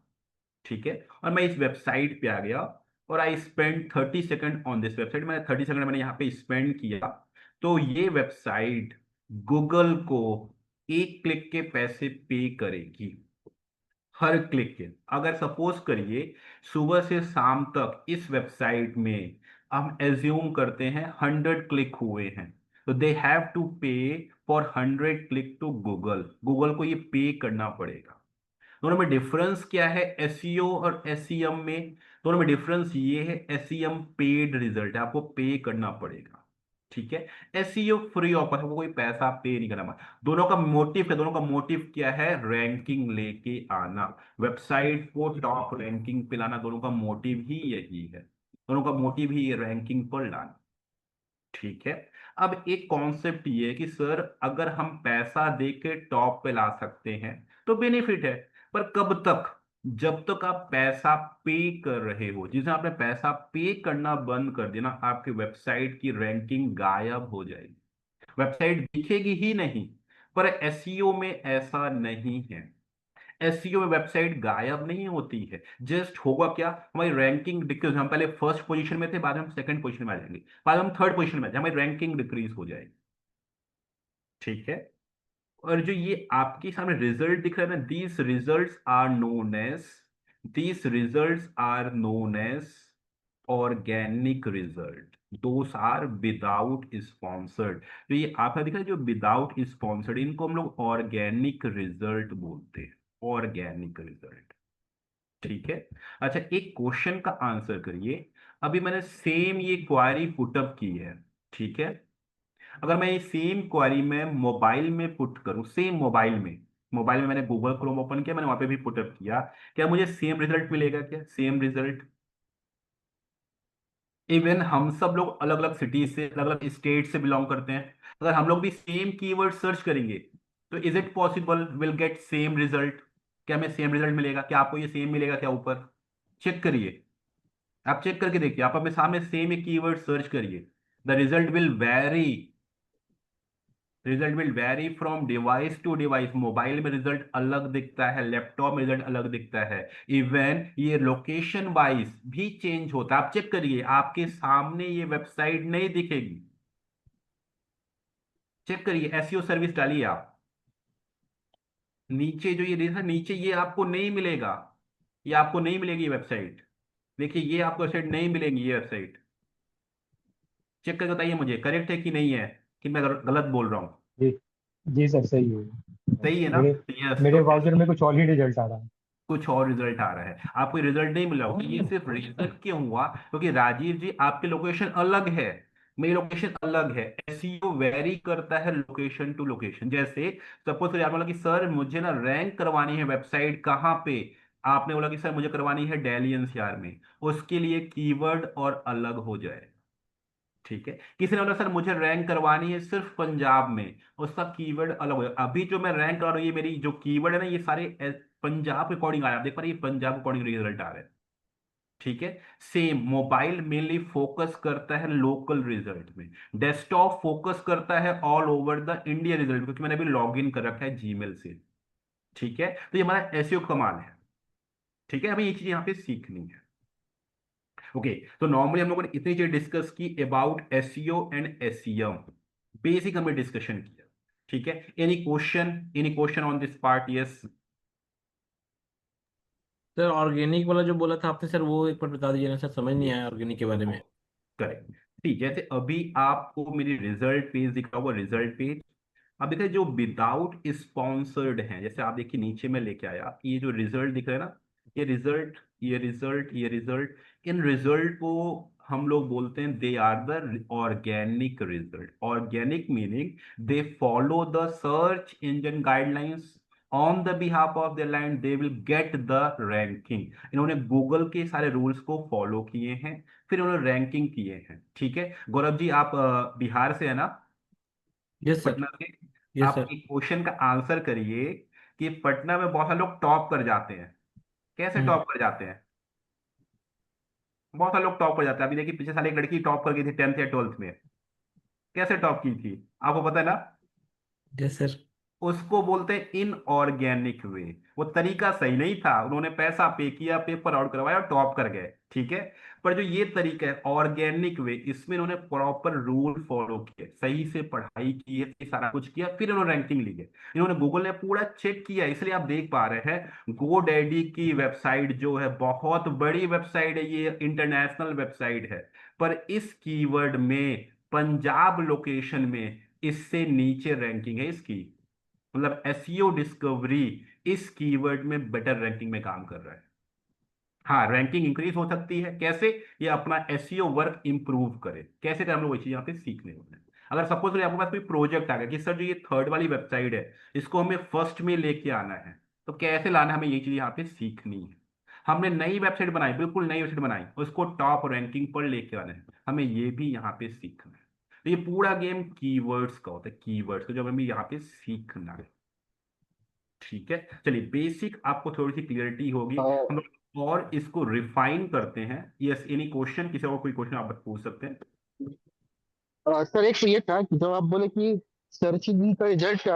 ठीक है, और मैं इस वेबसाइट पे आ गया और I spend 30 second on this website, मैंने 30 सेकंड मैंने यहाँ पे स्पेंड किया, तो ये वेबसाइट गूगल को एक क्लिक के पैसे पे करेगी, हर क्लिक के। अगर सपोज करिए सुबह से शाम तक इस वेबसाइट में हम एज्यूम करते हैं 100 क्लिक हुए हैं, तो they have to pay for 100 click to Google, Google को ये पे करना पड़ेगा। दोनों में डिफरेंस क्या है एसईओ और एसईएम में? दोनों में डिफरेंस ये है, एसईएम पेड रिजल्ट है, आपको पे करना पड़ेगा, ठीक है। एसईओ फ्री ऑफ कॉस्ट, आपको कोई पैसा पे नहीं करना पड़ेगा। दोनों का मोटिव है, दोनों का मोटिव क्या है? रैंकिंग लेके आना, वेबसाइट को टॉप रैंकिंग पे लाना, दोनों का मोटिव ही यही है, दोनों का मोटिव ही ये रैंकिंग पर लाना, ठीक है। अब एक कॉन्सेप्ट ये है कि सर अगर हम पैसा दे के टॉप पे ला सकते हैं तो बेनिफिट है, पर कब तक? जब तक आप पैसा पे कर रहे हो। जिस दिन आपने पैसा पे करना बंद कर दिया ना, आपकी वेबसाइट की रैंकिंग गायब हो जाएगी, वेबसाइट दिखेगी ही नहीं। पर एसईओ में ऐसा नहीं है, एसईओ में वेबसाइट गायब नहीं होती है, जस्ट होगा क्या, हमारी रैंकिंग डिक्रीज, हम पहले फर्स्ट पोजीशन में थे, बाद में हम सेकंड पोजीशन में आ जाएंगे, बाद में हम थर्ड पोजीशन में आ जाएंगे, हमारी रैंकिंग डिक्रीज हो जाएगी, ठीक है। और जो ये आपके सामने रिजल्ट दिख रहा है ना, these results are known as organic result, those are without sponsored. तो ये आपका दिख रहा है जो विदाउट स्पॉन्सर्ड, इनको हम लोग ऑर्गेनिक रिजल्ट बोलते हैं, ऑर्गेनिक रिजल्ट, ठीक है। अच्छा, एक क्वेश्चन का आंसर करिए। अभी मैंने सेम ये क्वारी पुटअप की है, ठीक है। अगर मैं ये सेम क्वारी में मोबाइल में पुट करूं, सेम मोबाइल में मैंने गूगल क्रोम ओपन किया, मैंने वहां पे भी पुटअप किया, क्या मुझे सेम रिजल्ट मिलेगा? क्या सेम रिजल्ट? इवन हम सब लोग अलग अलग सिटीज से, अलग अलग स्टेट से बिलोंग करते हैं, अगर हम लोग भी सेम कीवर्ड सर्च करेंगे तो is it possible will get same result? क्या हमें सेम रिजल्ट मिलेगा? क्या आपको ये सेम मिलेगा क्या? ऊपर चेक करिए, आप चेक करके देखिए, आप अपने सामने सेम एक कीवर्ड सर्च करिए, the result will vary from device to device. Mobile में रिजल्ट अलग दिखता है, लैपटॉप में रिजल्ट अलग दिखता है, इवन ये लोकेशन वाइज भी चेंज होता है। आप चेक करिए, आपके सामने ये वेबसाइट नहीं दिखेगी, चेक करिए, एसईओ सर्विस डालिए आप, नीचे जो ये देखा, नीचे ये आपको नहीं मिलेगा, ये आपको नहीं मिलेगी ये वेबसाइट, देखिए ये आपको वेबसाइट नहीं मिलेगी, ये वेबसाइट चेक करके बताइए मुझे करेक्ट है कि नहीं है, कि मैं गलत बोल रहा हूँ? जी जी सर, सही है। सही है ना? मेरे यस, मेरे तो ब्राउजर में कुछ और ही रिजल्ट आ रहा है। कुछ और रिजल्ट आ रहा है, आपको रिजल्ट नहीं मिला होगा। ये सिर्फ रीजन क्यों हुआ? क्योंकि राजीव जी आपकी लोकेशन अलग है, मेरी लोकेशन अलग है, एसईओ वेरी करता है लोकेशन टू लोकेशन। जैसे सपोज करिए, आप बोला कि सर मुझे ना रैंक करवानी है वेबसाइट कहाँ पे, आपने बोला कि सर मुझे करवानी है दिल्ली एनसीआर में, उसके लिए कीवर्ड और अलग हो जाए, ठीक है। किसी ने बोला सर मुझे रैंक करवानी है सिर्फ पंजाब में, उसका कीवर्ड अलग हो जाए। अभी जो मैं रैंक करा रहा हूँ, ये मेरी जो कीवर्ड है ना, ये सारे पंजाब के अकॉर्डिंग आ रहा है, आप देख पा रहे हैं, ये पंजाब के अकॉर्डिंग रिजल्ट आ रहे हैं, ठीक है। सेम मोबाइल मेनली फोकस करता है लोकल रिजल्ट में, डेस्कटॉप फोकस करता है all over the India result, क्योंकि मैंने अभी लॉग इन कर रखा है जीमेल से, ठीक है। तो ये हमारा एसईओ कमाल है, ठीक है, हमें ये चीज यहाँ पे सीखनी है। ओके, तो नॉर्मली हम लोगों ने इतनी चीज डिस्कस की about SEO and SEM, basic हमने डिस्कशन किया, ठीक है। Any question on this part? Yes sir organic वाला जो बोला था आपने सर, वो एक बार बता दीजिए ना सर, समझ नहीं आया ऑर्गेनिक के बारे में। करेक्ट, ठीक, जैसे अभी आपको मेरी रिजल्ट पेज दिख रहा होगा, रिजल्ट पेज, अब देखिए जो विदाउट स्पॉन्सर्ड है, जैसे आप देखिए नीचे में लेके आया, ये जो रिजल्ट दिख रहा है ना, ये रिजल्ट, इन रिजल्ट को हम लोग बोलते हैं they are the organic result. Organic meaning they follow the search engine guidelines on the behalf of their client, they will get the ranking. इन्होंने गूगल के सारे रूल्स को फॉलो किए हैं, फिर उन्होंने रैंकिंग किए हैं, ठीक है। गौरव जी आप बिहार से है ना? Yes sir. पटना से? यस आप सर। एक क्वेश्चन का आंसर करिए कि पटना में बहुत सारे लोग टॉप कर जाते हैं, कैसे हम्म। टॉप कर जाते हैं? बहुत सारे लोग टॉप कर जाते हैं। अभी देखिए पिछले साल एक लड़की टॉप कर गई थी 10th या 12th में। कैसे टॉप की थी आपको पता है ना? Yes sir. उसको बोलते हैं इनऑर्गेनिक वे। वो तरीका सही नहीं था, उन्होंने पैसा पे किया, पेपर आउट करवाया और टॉप कर गए, ठीक है। पर जो ये तरीका है ऑर्गेनिक वे, इसमें इन्होंने प्रॉपर रूल फॉलो किए, सही से पढ़ाई की है, सही सारा कुछ किया, फिर इन्होंने रैंकिंग ली है। इन्होंने गूगल ने पूरा चेक किया, इसलिए आप देख पा रहे हैं गो डैडी की वेबसाइट जो है बहुत बड़ी वेबसाइट है, ये इंटरनेशनल वेबसाइट है, पर इस कीवर्ड में पंजाब लोकेशन में इससे नीचे रैंकिंग है इसकी। मतलब एसईओ डिस्कवरी इस कीवर्ड में बेटर रैंकिंग में काम कर रहा है। हाँ, रैंकिंग इंक्रीज हो सकती है कैसे? ये अपना एसईओ वर्क इंप्रूव करे, कैसे करें हम लोग वही चीज यहाँ पे सीखने वाले हैं। अगर सपोज करिए आपके पास कोई प्रोजेक्ट आ गया कि सर जो ये थर्ड वाली वेबसाइट है इसको हमें फर्स्ट में लेके आना है, तो कैसे लाना है, हमें ये चीज यहाँ पे सीखनी है। हमने नई वेबसाइट बनाई, बिल्कुल नई वेबसाइट बनाई, उसको टॉप रैंकिंग पर लेके आना है, हमें ये भी यहाँ पे सीखना है। तो ये पूरा गेम कीवर्ड्स का होता है, कीवर्ड्स का जो हमें यहाँ पे सीखना है, ठीक है। चलिए बेसिक आपको थोड़ी सी क्लियरिटी होगी, हम लोग और इसको रिफाइन करते हैं। यस, एनी क्वेश्चन, किसी और कोई क्वेश्चन आप पूछ सकते हैं। सर एक तो ये था कि जब आप बोले कि सर्च इंजन का रिजल्ट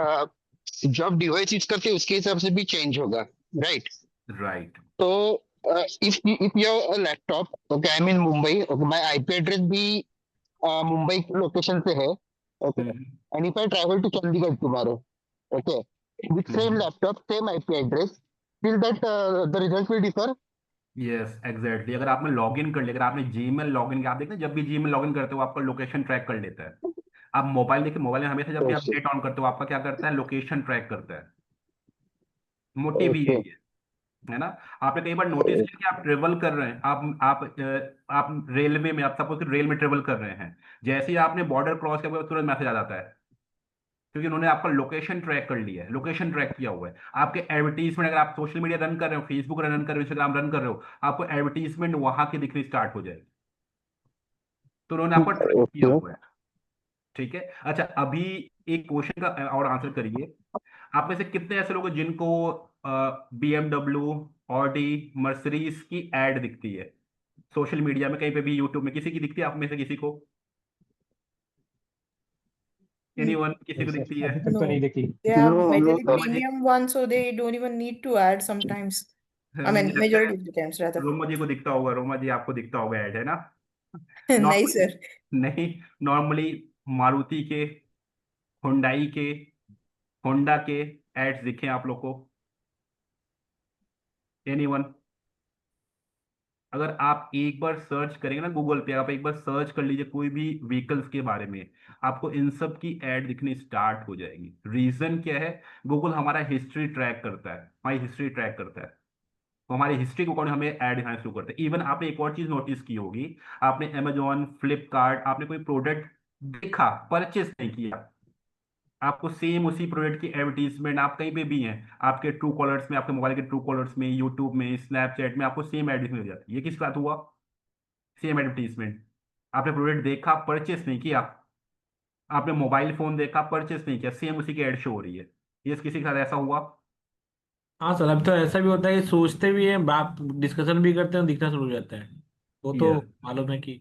जो आप डिवाइस यूज करते हैं उसके हिसाब से भी चेंज होगा, राइट? राइट। तो if you have a laptop, okay, I mean Mumbai, okay, my IP address भी मुंबई लोकेशन से है, okay, and if I travel to Chandigarh tomorrow, okay, with same laptop same IP address, still that the result will differ. Yes exactly, अगर आपने login कर लिया, अगर आपने Gmail login किया, आप देखते हैं जब भी जीमेल लॉगिन करते हो आपका लोकेशन ट्रैक कर लेता है। आप मोबाइल देखिए, मोबाइल में हमेशा जब भी आप ओके नेट ऑन करते हो आपका क्या करता है, लोकेशन ट्रैक करता है। मोटिव ही ओके यही है ना? आपने कई बार नोटिस किया कि आप ट्रेवल कर रहे हैं, आप रेलवे में, आप सपोज रेल में ट्रेवल कर रहे हैं, जैसे ही आपने बॉर्डर क्रॉस किया तुरंत मैसेज आ जाता है, क्योंकि उन्होंने आपका लोकेशन ट्रैक कर लिया है, लोकेशन ट्रैक किया हुआ है। आपके एडवर्टीजमेंट, अगर आप सोशल मीडिया रन कर रहे हो, फेसबुक रन कर रहे हो, इंस्टाग्राम रन कर रहे हो, आपको एडवर्टीजमेंट वहां की दिखनी स्टार्ट हो जाएगी, तो उन्होंने आपको ट्रैक किया ओके। हुआ है, ठीक है। अच्छा, अभी एक क्वेश्चन का और आंसर करिए। आप में से कितने ऐसे लोग हैं जिनको BMW, ऑडी, मर्सिडीज की एड दिखती है सोशल मीडिया में, कहीं पे भी, यूट्यूब में, किसी की दिखती है आप में से किसी को? एनीवन, किसी को नहीं दिखती सर, है? अभी तक तो No, नहीं देखी। they are नो हम लोग majorly तो रोमा जी, premium ones, so they don't even need to add sometimes. I mean, मुझे लगता है majority of the times rather. Roma जी को दिखता होगा, रोमा जी आपको दिखता होगा ऐड, है ना? नहीं नॉर्मली, sir. नहीं, नॉर्मली मारुति के, हुंडई के, होंडा के एड्स दिखे आप लोग को? एनीवन? अगर आप एक बार सर्च करेंगे ना गूगल पे, आप एक बार सर्च कर लीजिए कोई भी व्हीकल्स के बारे में, आपको इन सब की ऐड दिखनी स्टार्ट हो जाएगी। रीजन क्या है? गूगल हमारा हिस्ट्री ट्रैक करता है, हमारी हिस्ट्री ट्रैक करता है, तो हमारी हिस्ट्री के अकॉर्डिंग हमें ऐड दिखाना शुरू करते हैं। इवन आपने एक और चीज नोटिस की होगी, आपने अमेजोन, फ्लिपकार्ट, आपने कोई प्रोडक्ट देखा, परचेस नहीं किया, आपको सेम उसी प्रोडक्ट की एडवर्टीजमेंट, आप कहीं पे भी हैं, आपके ट्रू कॉलर्स में, आपके मोबाइल के ट्रू कॉलर्स में, यूट्यूब में, स्नैपचैट में, आपको सेम एडवर्टीजमेंट मिल जाती है। ये किस बात हुआ? Same advertisement. आपने प्रोडक्ट देखा, परचेस नहीं किया, आपने मोबाइल फोन देखा, परचेस नहीं किया, सेम उसी की एड शो हो रही है। ये किसी के साथ ऐसा हुआ? हाँ सर, अब तो ऐसा भी होता है कि सोचते भी हैं, बात डिस्कशन भी करते हैं, दिखना शुरू हो जाता है। वो तो यस। मालूम है कि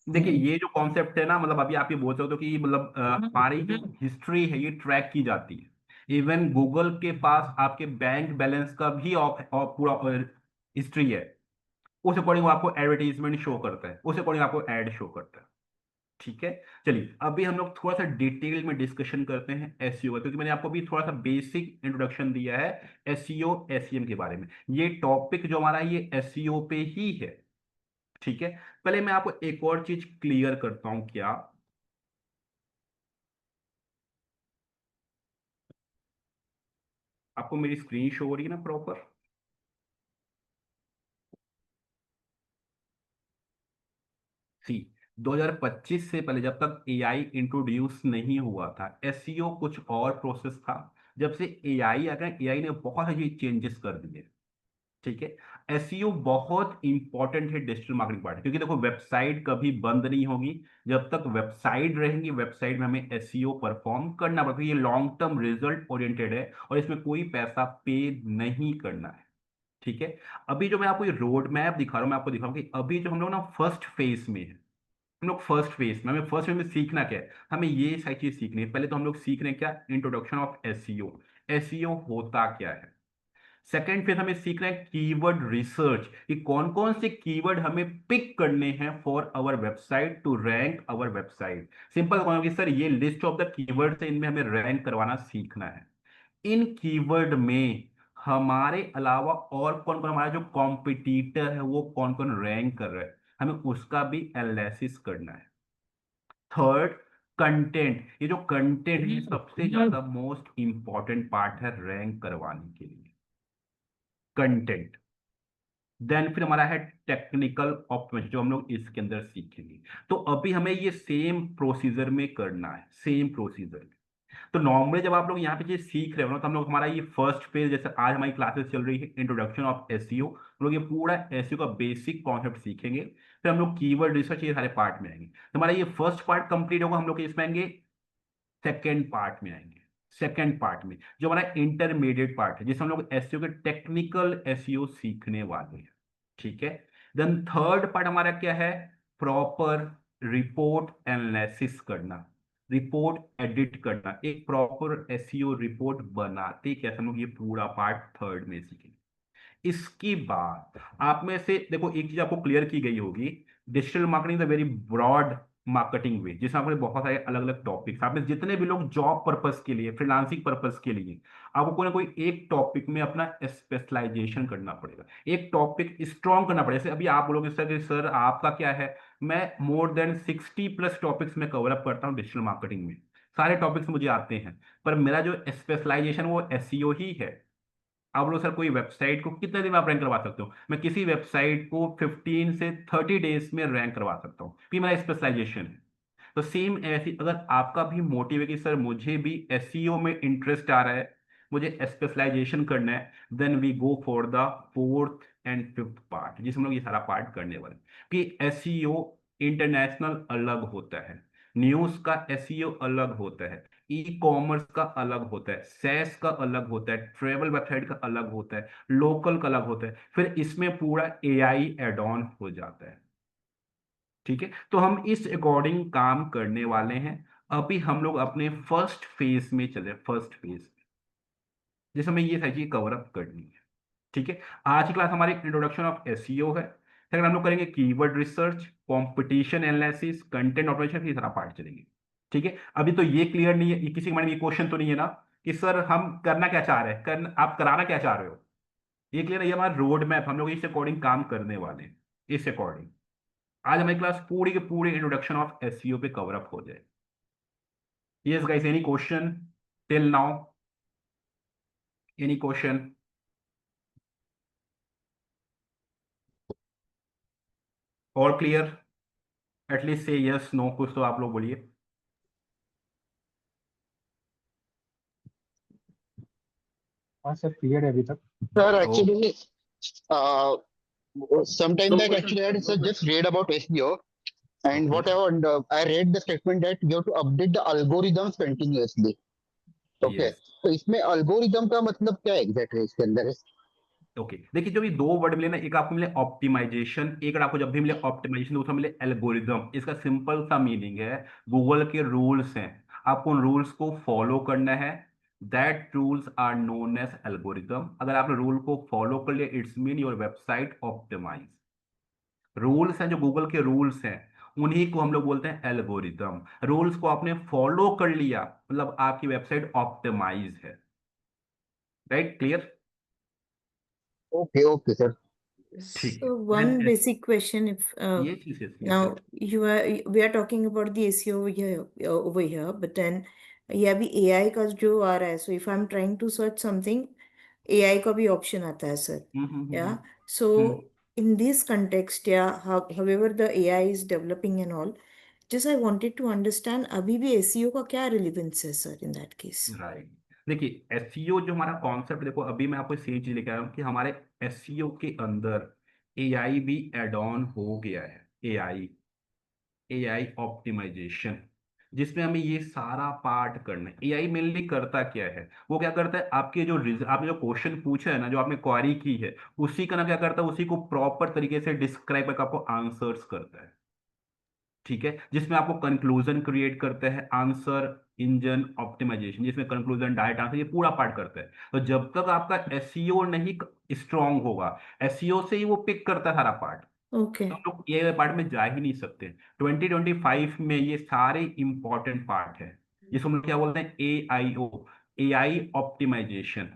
देखिए ये जो कॉन्सेप्ट है ना, मतलब अभी आप ये बोल सकते हो कि मतलब हमारी जो हिस्ट्री है ये ट्रैक की जाती है। इवन गूगल के पास आपके बैंक बैलेंस का भी पूरा हिस्ट्री है, उस अकॉर्डिंग वो आपको एडवर्टीजमेंट शो करता है, उस अकॉर्डिंग आपको एड शो करता है, ठीक है। चलिए अभी हम लोग थोड़ा सा डिटेल में डिस्कशन करते हैं एसईओ का, क्योंकि मैंने आपको अभी थोड़ा सा बेसिक इंट्रोडक्शन दिया है एसईओ एसईएम के बारे में। ये टॉपिक जो हमारा है, ये एसईओ पे ही है, ठीक है। पहले मैं आपको एक और चीज क्लियर करता हूं, क्या आपको मेरी स्क्रीन शो हो रही है ना प्रॉपर? सी, 2025 से पहले जब तक एआई इंट्रोड्यूस नहीं हुआ था, एसईओ कुछ और प्रोसेस था। जब से एआई आ गया, एआई ने बहुत सारी चेंजेस कर दिए, ठीक है। एसईओ बहुत इंपॉर्टेंट है डिजिटल मार्केटिंग पार्ट, क्योंकि देखो वेबसाइट कभी बंद नहीं होगी, जब तक वेबसाइट रहेंगी वेबसाइट में हमें एसईओ परफॉर्म करना पड़ेगा। ये लॉन्ग टर्म रिजल्ट ओरिएंटेड है और इसमें कोई पैसा पे नहीं करना है, ठीक है। अभी जो मैं आपको ये रोड मैप दिखा रहा हूँ, मैं आपको दिखा रहा हूँ कि अभी जो हम लोग ना फर्स्ट फेज में है, हम लोग फर्स्ट फेज में, हमें फर्स्ट फेज में सीखना क्या है, हमें ये सारी चीज सीखनी है। पहले तो हम लोग सीख रहे हैं क्या, इंट्रोडक्शन ऑफ एसईओ। एसईओ होता क्या है। सेकेंड फेज हमें सीखना है कीवर्ड रिसर्च, कि कौन कौन से कीवर्ड हमें पिक करने हैं for our website to rank our website. Simple कौन कि सर ये लिस्ट ऑफ द कीवर्ड है, इनमें हमें रैंक करवाना सीखना है। इन कीवर्ड में हमारे अलावा और कौन कौन हमारा जो कॉम्पिटिटर है वो कौन कौन रैंक कर रहा है, हमें उसका भी एनालिसिस करना है। Third, content. ये जो कंटेंट ये सबसे ज्यादा मोस्ट इंपॉर्टेंट पार्ट है रैंक करवाने के लिए, कंटेंट। देन फिर हमारा है टेक्निकल ऑप्टिमाइजेशन, जो हम लोग इसके अंदर सीखेंगे। तो अभी हमें ये सेम प्रोसीजर में करना है, सेम प्रोसीजर में। तो नॉर्मली जब आप लोग यहाँ पे ये सीख रहे हो ना, तो हम लोग हमारा ये फर्स्ट फेज, जैसे आज हमारी क्लासेस चल रही है इंट्रोडक्शन ऑफ एसईओ, हम लोग ये पूरा एसईओ का बेसिक कॉन्सेप्ट सीखेंगे। फिर हम लोग कीवर्ड रिसर्च ये सारे पार्ट में आएंगे। तो हमारा ये फर्स्ट पार्ट कंप्लीट होगा, हम लोग इसमें आएंगे सेकेंड पार्ट में आएंगे। सेकेंड पार्ट में जो हमारा इंटरमीडिएट पार्ट है, जिसमें हम लोग एसईओ के टेक्निकल एसईओ सीखने वाले हैं, ठीक है। देन थर्ड पार्ट हमारा क्या है, प्रॉपर रिपोर्ट एनालिसिस करना, रिपोर्ट एडिट करना, एक प्रॉपर एसईओ रिपोर्ट बनाते कैसे, हम लोग ये पूरा पार्ट थर्ड में सीखेंगे। इसके बाद आप में से देखो एक चीज आपको क्लियर की गई होगी, digital marketing is a very broad marketing way, जिसमें आपने बहुत सारे अलग अलग टॉपिक्स, आपने जितने भी लोग जॉब पर्पस के लिए, फ्रीलांसिंग पर्पस के लिए, आपको कोई ना कोई एक टॉपिक में अपना स्पेशलाइजेशन करना पड़ेगा, एक टॉपिक स्ट्रॉन्ग करना पड़ेगा। जैसे अभी आप बोलोगे सर आपका क्या है, मैं मोर देन 60+ टॉपिक्स में कवर अप करता हूँ डिजिटल मार्केटिंग में, सारे टॉपिक्स मुझे आते हैं, पर मेरा जो स्पेशलाइजेशन वो एसईओ ही है। आप बोलो सर कोई वेबसाइट को कितने दिन में आप रैंक करवा सकते हो, मैं किसी वेबसाइट को 15 से 30 डेज में रैंक करवा सकता हूँ, ये मेरा स्पेशलाइजेशन है। तो सेम ऐसी अगर आपका भी मोटिव है कि सर मुझे भी एसईओ में इंटरेस्ट आ रहा है, मुझे स्पेशलाइजेशन करना है, then we go for the fourth and fifth part, जिसमें हम लोग ये सारा पार्ट करने वाले हैं। कि एसईओ इंटरनेशनल अलग होता है, न्यूज का एसईओ अलग होता है, ई कॉमर्स का अलग होता है, सेस का अलग होता है, ट्रेवल वेबसाइट का अलग होता है, लोकल का अलग होता है, फिर इसमें पूरा एआई एड ऑन हो जाता है, ठीक है। तो हम इस अकॉर्डिंग काम करने वाले हैं। अभी हम लोग अपने फर्स्ट फेज में चले, फर्स्ट फेज में जिसमें हमें ये सारी चीज कवर अप करनी है, ठीक है। आज की क्लास हमारी इंट्रोडक्शन ऑफ एसईओ है, फिर हम लोग करेंगे keyword research, competition analysis, content optimisation, ये सारा पार्ट चलेंगे, ठीक है। अभी तो ये क्लियर नहीं है, ये किसी के मन में ये क्वेश्चन तो नहीं है ना कि सर हम करना क्या चाह रहे हैं, आप कराना क्या चाह रहे हो, ये क्लियर है। ये हमारा रोड मैप, हम लोग इस अकॉर्डिंग काम करने वाले हैं, इस अकॉर्डिंग आज हमारी क्लास पूरी के पूरी इंट्रोडक्शन ऑफ एसईओ पे कवर अप हो जाए। Yes guys, any question till now, any question? और क्लियर? एटलीस्ट से यस नो, कुछ तो आप लोग बोलिए। हाँ सर, क्लियर है अभी तक। Sir O actually sometime back actually I had just read about SEO and okay, whatever and, I read the statement that you have to update the algorithms continuously. Okay, yes, तो इसमें algorithm का मतलब क्या है exactly इसके अंदर? Okay. देखिए जब ये दो वर्ड मिले ना, एक आपको मिले ऑप्टिमाइजेशन, एक आपको जब भी मिले ऑप्टिमाइजेशन, दूसरा मिले एल्गोरिदम, इसका सिंपल सा मीनिंग है गूगल के रूल्स हैं, आपको उन रूल्स को फॉलो करना है, that rules are known as algorithm. अगर आपने रूल को फॉलो कर लिया, it's mean your website optimise. Rules हैं जो गूगल के रूल्स हैं, उन्हीं को हम लोग बोलते हैं एल्गोरिदम। रूल्स को आपने फॉलो कर लिया मतलब आपकी वेबसाइट ऑप्टिमाइज है, right? Clear? Okay okay sir. ठीक है। So one Then, basic question, if yes, yes, yes, yes, now yes. we are talking about the SEO over here, but then ये अभी AI का जो आ रहा है, so if I'm trying to search something, AI का भी option आता है sir, yeah. So in this context, yeah, however the AI is developing and all, just I wanted to understand अभी भी SEO का क्या relevance है sir in that case? Right. देखिए एसईओ जो हमारा कॉन्सेप्ट, देखो अभी मैं आपको सेम चीज लेके आया हूँ कि हमारे एसईओ के अंदर एआई भी एड ऑन हो गया है, एआई, एआई ऑप्टिमाइजेशन। जिसमें हमें ये सारा पार्ट करना है। एआई मेनली करता क्या है, वो क्या करता है, आपके जो आपने जो क्वेश्चन पूछा है ना, जो आपने क्वारी की है, उसी का ना क्या करता है, उसी को प्रॉपर तरीके से डिस्क्राइब करके आपको आंसर्स करता है। ठीक है, जिसमें आपको कंक्लूजन क्रिएट करता है, आंसर इंजन ऑप्टिमाइजेशन, जिसमें कंक्लूजन, डायरेक्ट आंसर, ये पूरा पार्ट करता है। तो जब तक आपका एसईओ नहीं स्ट्रांग होगा, एसईओ से ही वो पिक करता है सारा पार्ट, Okay. तो हम लोग ये पार्ट में जा ही नहीं सकते। 2025 में ये सारे इंपॉर्टेंट पार्ट है, जिसको हम लोग क्या बोलते हैं, AIO, एआई ऑप्टिमाइजेशन।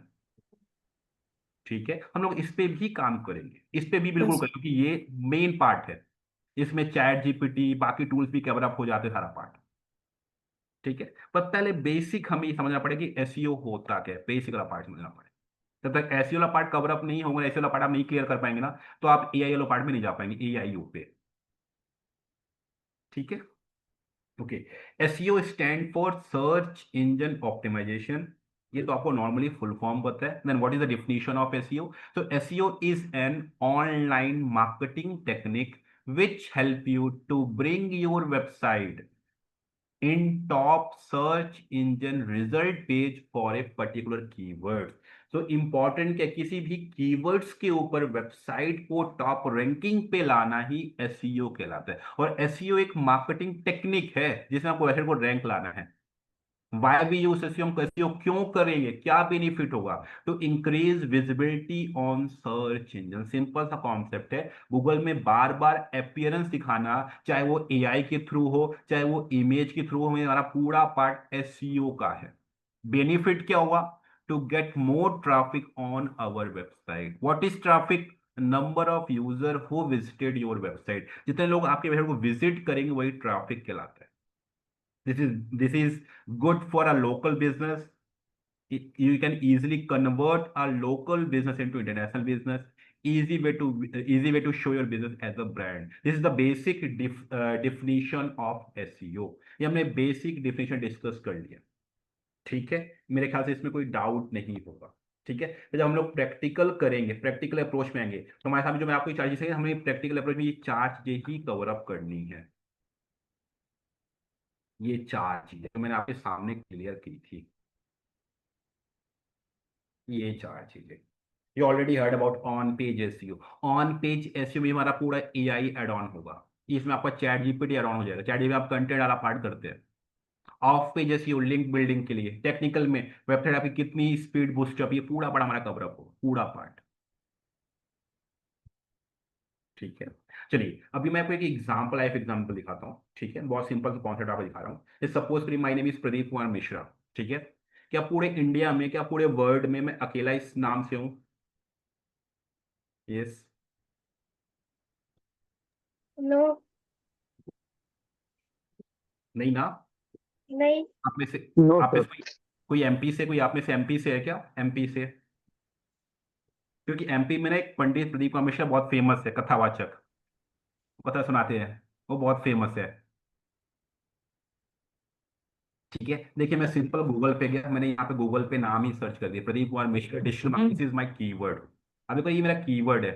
ठीक है, हम लोग इस पे भी काम करेंगे, इस पे भी बिल्कुल Yes. करेंगे, क्योंकि ये मेन पार्ट है। इसमें चैट जीपीटी, बाकी टूल्स भी कवर अप हो जाते हैं सारा पार्ट। ठीक है, पर पहले बेसिक हमें ये समझना पड़ेगा कि एसईओ होता क्या है, बेसिक वाला पार्ट समझना पड़ेगा। जब तक एसईओ वाला पार्ट कवर अप नहीं होगा, एसईओ वाला पार्ट आप नहीं क्लियर कर पाएंगे ना, तो आप एआई वाला पार्ट में नहीं जा पाएंगे, एआईओ पे। ठीक है, okay. SEO stand for search engine optimisation, ये तो आपको नॉर्मली फुल फॉर्म पता है। Then what is the definition of SEO? So SEO is an online marketing technique which help you to bring your website in top search engine result page for a particular keyword। तो important क्या, किसी भी keywords के ऊपर website को top ranking पे लाना ही SEO कहलाता है। और एसईओ एक मार्केटिंग टेक्निक है जिसमें आपको वेबसाइट को रैंक लाना है। वाई वी यूज एसईओ, हम एसईओ क्यों करेंगे, क्या बेनिफिट होगा? To increase visibility on search engine. Simple सा कॉन्सेप्ट है, गूगल में बार बार अपीयरेंस दिखाना, चाहे वो एआई के थ्रू हो, चाहे वो इमेज के थ्रू हो, हमारा पूरा पार्ट एसईओ का है। बेनिफिट क्या होगा? To get more traffic on our website. What is traffic? Number of user who visited your website. जितने लोग आपके वेबसाइट को विजिट करेंगे वही ट्रैफिक कहलाता है। This is good for a local business. You can easily convert a local business into international business. Easy way to show your business as a brand. This is the basic definition of SEO। ये हमने basic definition discuss कर लिया। ठीक है, मेरे ख्याल से इसमें कोई डाउट नहीं होगा। ठीक है, तो जब हम लोग प्रैक्टिकल करेंगे, प्रैक्टिकल अप्रोच में आएंगे, तो हमारे सामने जो मैं आपको चार चीजें, हमें प्रैक्टिकल अप्रोच में ये चार चीजें ही कवर अप करनी है। ये चार चीजें तो मैंने आपके सामने क्लियर की थी, ये चार चीजें। You already heard about on page SEO. On page SEO में हमारा पूरा एआई एड ऑन होगा, इसमें आपका चैट जीपीटी एड ऑन हो जाएगा। चैट जीपीटी आप कंटेंट वाला पार्ट करते हैं। Of page SEO link building के लिए, टेक्निकल में वेबसाइट आपकी कितनी स्पीड बूस्ट अप, ये पूरा बड़ा हमारा कवर अप होगा, पूरा पार्ट। ठीक है, चलिए अभी मैं आपको एक एग्जांपल, लाइफ एग्जांपल दिखाता हूँ। ठीक है, बहुत सिंपल सा कॉन्सेप्ट आपको दिखा रहा हूँ। सपोज करिए my name is Pradeep Kumar Mishra. ठीक है, क्या पूरे इंडिया में, क्या पूरे वर्ल्ड में मैं अकेला इस नाम से हूँ? यस, नो, नहीं ना? नहीं, आप में से नो आप में सर। से कोई एमपी से, कोई आप में से एमपी से है क्या? एमपी से? क्योंकि एमपी में ना एक पंडित प्रदीप कुमार मिश्रा बहुत फेमस है, कथावाचक, कथा सुनाते हैं, वो बहुत फेमस है। ठीक है, देखिए मैं सिंपल गूगल पे गया, मैंने यहाँ पे गूगल पे नाम ही सर्च कर दिया, Pradeep Kumar Mishra digital marketing, this is my keyword. अब देखो ये मेरा कीवर्ड है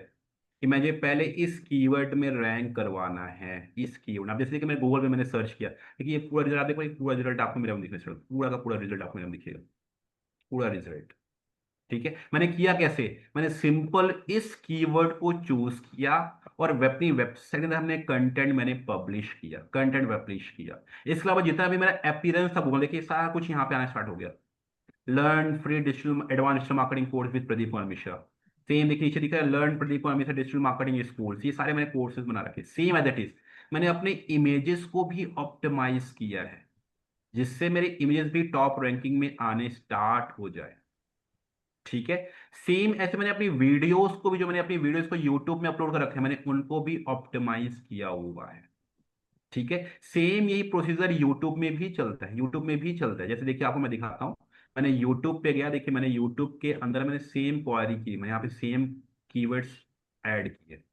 कि मुझे पहले इस कीवर्ड में रैंक करवाना है, इस कीवर्ड। अब जैसे कि मैं गूगल पे मैंने सर्च किया, देखिए ये पूरा रिजल्ट, आप देखो ये पूरा रिजल्ट आपको मेरे में दिखेगा, पूरा का पूरा रिजल्ट आपको मेरे में दिखेगा, पूरा रिजल्ट। ठीक है, मैंने किया कैसे? मैंने सिंपल इस कीवर्ड को चूज किया और अपनी वेबसाइट के अंदर हमने कंटेंट मैंने पब्लिश किया, कंटेंट पब्लिश किया। इसके अलावा जितना भी मेरा अपीयरेंस था गूगल, देखिए सारा कुछ यहाँ पे आना स्टार्ट हो गया। Learn free digital advance digital marketing course with Pradeep Kumar Mishra. Same देखिए नीचे दिखा है learn Pradeep Kumar Mishra digital marketing school. ये सारे मैंने कोर्सेज बना रखे, सेम एज इट इज। मैंने अपने इमेजेस को भी ऑप्टिमाइज किया है, जिससे मेरे इमेजेस भी टॉप रैंकिंग में आने स्टार्ट हो जाए। ठीक है, सेम ऐसे मैंने अपनी वीडियोस को भी, जो मैंने अपनी वीडियोस को यूट्यूब में अपलोड कर रखे हैं, मैंने उनको भी ऑप्टिमाइज किया हुआ है। ठीक है, सेम यही प्रोसीजर यूट्यूब में भी चलता है, यूट्यूब में भी चलता है। जैसे देखिए आपको मैं दिखाता हूँ, मैंने यूट्यूब पे गया, देखिए मैंने यूट्यूब के अंदर मैंने सेम क्वारी की, मैंने यहाँ पे सेम कीवर्ड्स ऐड किए।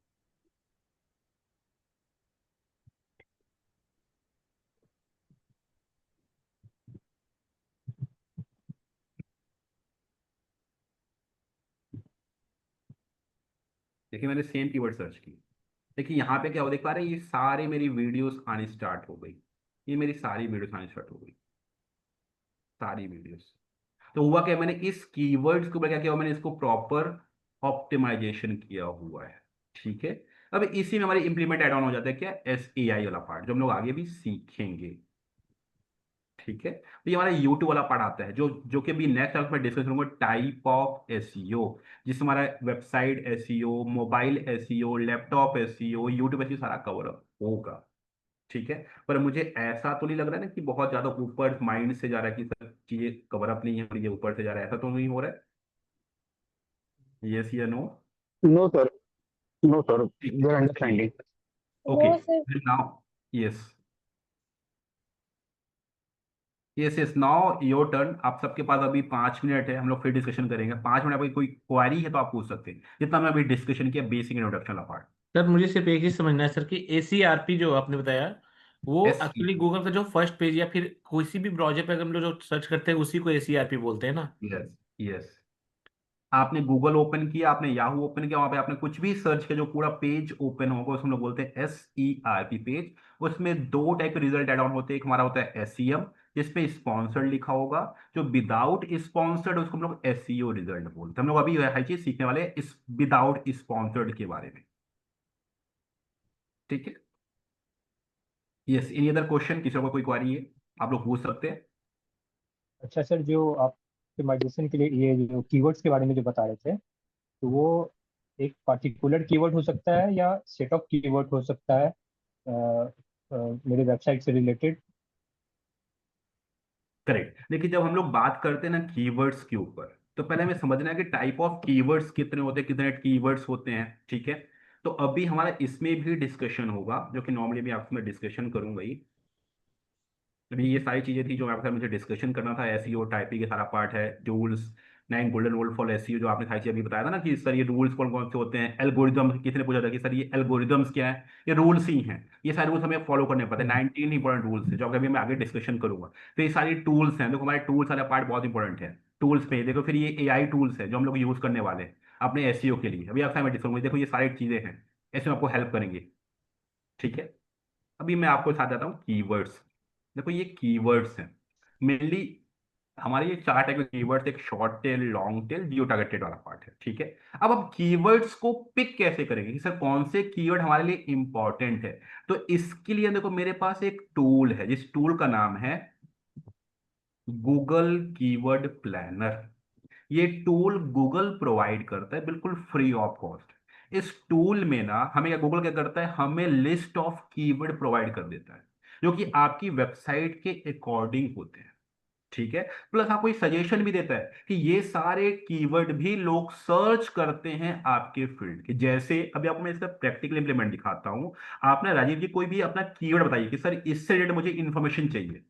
देखिए मैंने सेम कीवर्ड सर्च की, देखिए यहाँ पे क्या हो, देख पा रहे हैं, ये सारे मेरी वीडियोस आनी स्टार्ट हो गई, ये मेरी सारी वीडियोस आनी स्टार्ट हो गई, सारी वीडियोस। तो हुआ क्या, मैंने इस कीवर्ड्स को क्या किया, मैंने इसको प्रॉपर ऑप्टिमाइजेशन किया हुआ है। ठीक है, अब इसी में हमारी इंप्लीमेंट एड ऑन हो जाता है क्या, SEI वाला पार्ट, जो हम लोग आगे भी सीखेंगे। ठीक है, तो ये हमारा YouTube वाला पार्ट आता है, जो जो कि अभी नेक्स्ट क्लास में डिस्कस करूंगा, टाइप ऑफ SEO, जिसमें हमारा website SEO, mobile SEO, laptop SEO, YouTube SEO सारा कवर अप होगा। ठीक है, पर मुझे ऐसा तो नहीं लग रहा है ना कि बहुत ज्यादा ऊपर माइंड से जा रहा है कि सब चीजें कवर अप नहीं है और ये ऊपर से जा रहा है, ऐसा तो नहीं हो रहा है? यस या no? No sir, no sir, ठीक देयर है, चलिए, अंडरस्टैंडिंग। ओके, वो सिर्फ now, yes, yes yes, now your turn. आप सबके पास अभी 5 मिनट है, हम लोग फिर डिस्कशन करेंगे। 5 मिनट, आपकी कोई क्वारी है तो आप पूछ सकते हैं, जितना मैं अभी डिस्कशन किया बेसिक इंट्रोडक्शन वाला पार्ट। सर मुझे सिर्फ एक चीज समझना है सर कि ACRP जो आपने बताया वो एस एक्चुअली गूगल का जो फर्स्ट पेज या फिर किसी भी ब्राउजर पे अगर हम लोग जो सर्च करते हैं उसी को ACRP बोलते हैं ना। यस यस, आपने गूगल ओपन किया, आपने याहू ओपन किया, वहां पे आपने कुछ भी सर्च किया, जो पूरा पेज ओपन होगा उसमें हम लोग बोलते हैं SERP पेज। उसमें दो टाइप के रिजल्ट एड ऑन होते हैं, एक हमारा होता है SEM, जिसपे स्पॉन्सर्ड लिखा होगा, जो विदाउट स्पॉन्सर्ड उसको हम लोग SEO रिजल्ट बोलते हैं। हम लोग अभी हर चीज सीखने वाले हैं इस विदाउट स्पॉन्सर्ड के बारे में। ठीक है, यस, एनी अदर क्वेश्चन, किसी को कोई क्वारी है आप लोग पूछ सकते हैं। अच्छा सर, जो आप ऑप्टिमाइजेशन के लिए ये जो कीवर्ड्स के बारे में जो बता रहे थे, तो वो एक पर्टिकुलर कीवर्ड हो सकता है या सेट ऑफ कीवर्ड हो सकता है मेरे वेबसाइट से रिलेटेड? करेक्ट, देखिए जब हम लोग बात करते हैं ना कीवर्ड्स के ऊपर, तो पहले हमें समझना है कि टाइप ऑफ कीवर्ड्स कितने होते हैं, कितने कीवर्ड्स होते हैं। ठीक है, तो अभी हमारा इसमें भी डिस्कशन होगा, जो कि नॉर्मली मैं आपसे मैं डिस्कशन करूंगा ही। अभी ये सारी चीजें थी जो आपके साथ मुझे डिस्कशन करना था। SEO टाइपिंग के सारा पार्ट है, rules, 9 golden rule for SEO, जो आपने सारी चीजें अभी बताया था ना कि सर ये रूल्स कौन कौन से होते हैं। एल्गोरिदम, किसी ने पूछा था कि सर ये एल्गोरिदम्स क्या है, ये रूल्स ही हैं। ये सारे रूल्स हमें फॉलो करने पड़ते हैं, 19 इंपॉर्टेंट रूल्स है, जो अभी मैं आगे डिस्कशन करूंगा। तो ये सारी टूल्स हैं, देखो हमारे टूल्स वाला पार्ट बहुत इंपॉर्टेंट है। टूल्स पे देखो, फिर ये AI टूल्स है जो हम लोग यूज करने वाले हैं अपने SEO के लिए। अभी आपसे मैं डिस्कस, देखो ये सारी चीजें हैं, ऐसे में आपको हेल्प करेंगे। ठीक है, अभी मैं आपको बता देता हूँ कीवर्ड्स। देखो ये कीवर्ड्स हैं मेनली, हमारे ये 4 टाइप के कीवर्ड्स, एक शॉर्ट टेल, लॉन्ग टेल, जियो टारगेटेड वाला पार्ट है। ठीक है, अब हम कीवर्ड्स को पिक कैसे करेंगे कि सर कौन से कीवर्ड हमारे लिए इंपॉर्टेंट है। तो इसके लिए देखो मेरे पास एक टूल है, जिस टूल का नाम है गूगल कीवर्ड प्लानर। ये टूल गूगल प्रोवाइड करता है बिल्कुल फ्री ऑफ कॉस्ट। इस टूल में ना हमें क्या, गूगल क्या करता है, हमें लिस्ट ऑफ कीवर्ड प्रोवाइड कर देता है, जो कि आपकी वेबसाइट के अकॉर्डिंग होते हैं। ठीक है, प्लस आपको एक सजेशन भी देता है कि ये सारे कीवर्ड भी लोग सर्च करते हैं आपके फील्ड के। जैसे अभी आपको मैं इसका प्रैक्टिकल इंप्लीमेंट दिखाता हूं। आप ना राजीव जी कोई भी अपना कीवर्ड बताइए कि सर इससे रिलेटेड मुझे इन्फॉर्मेशन चाहिए।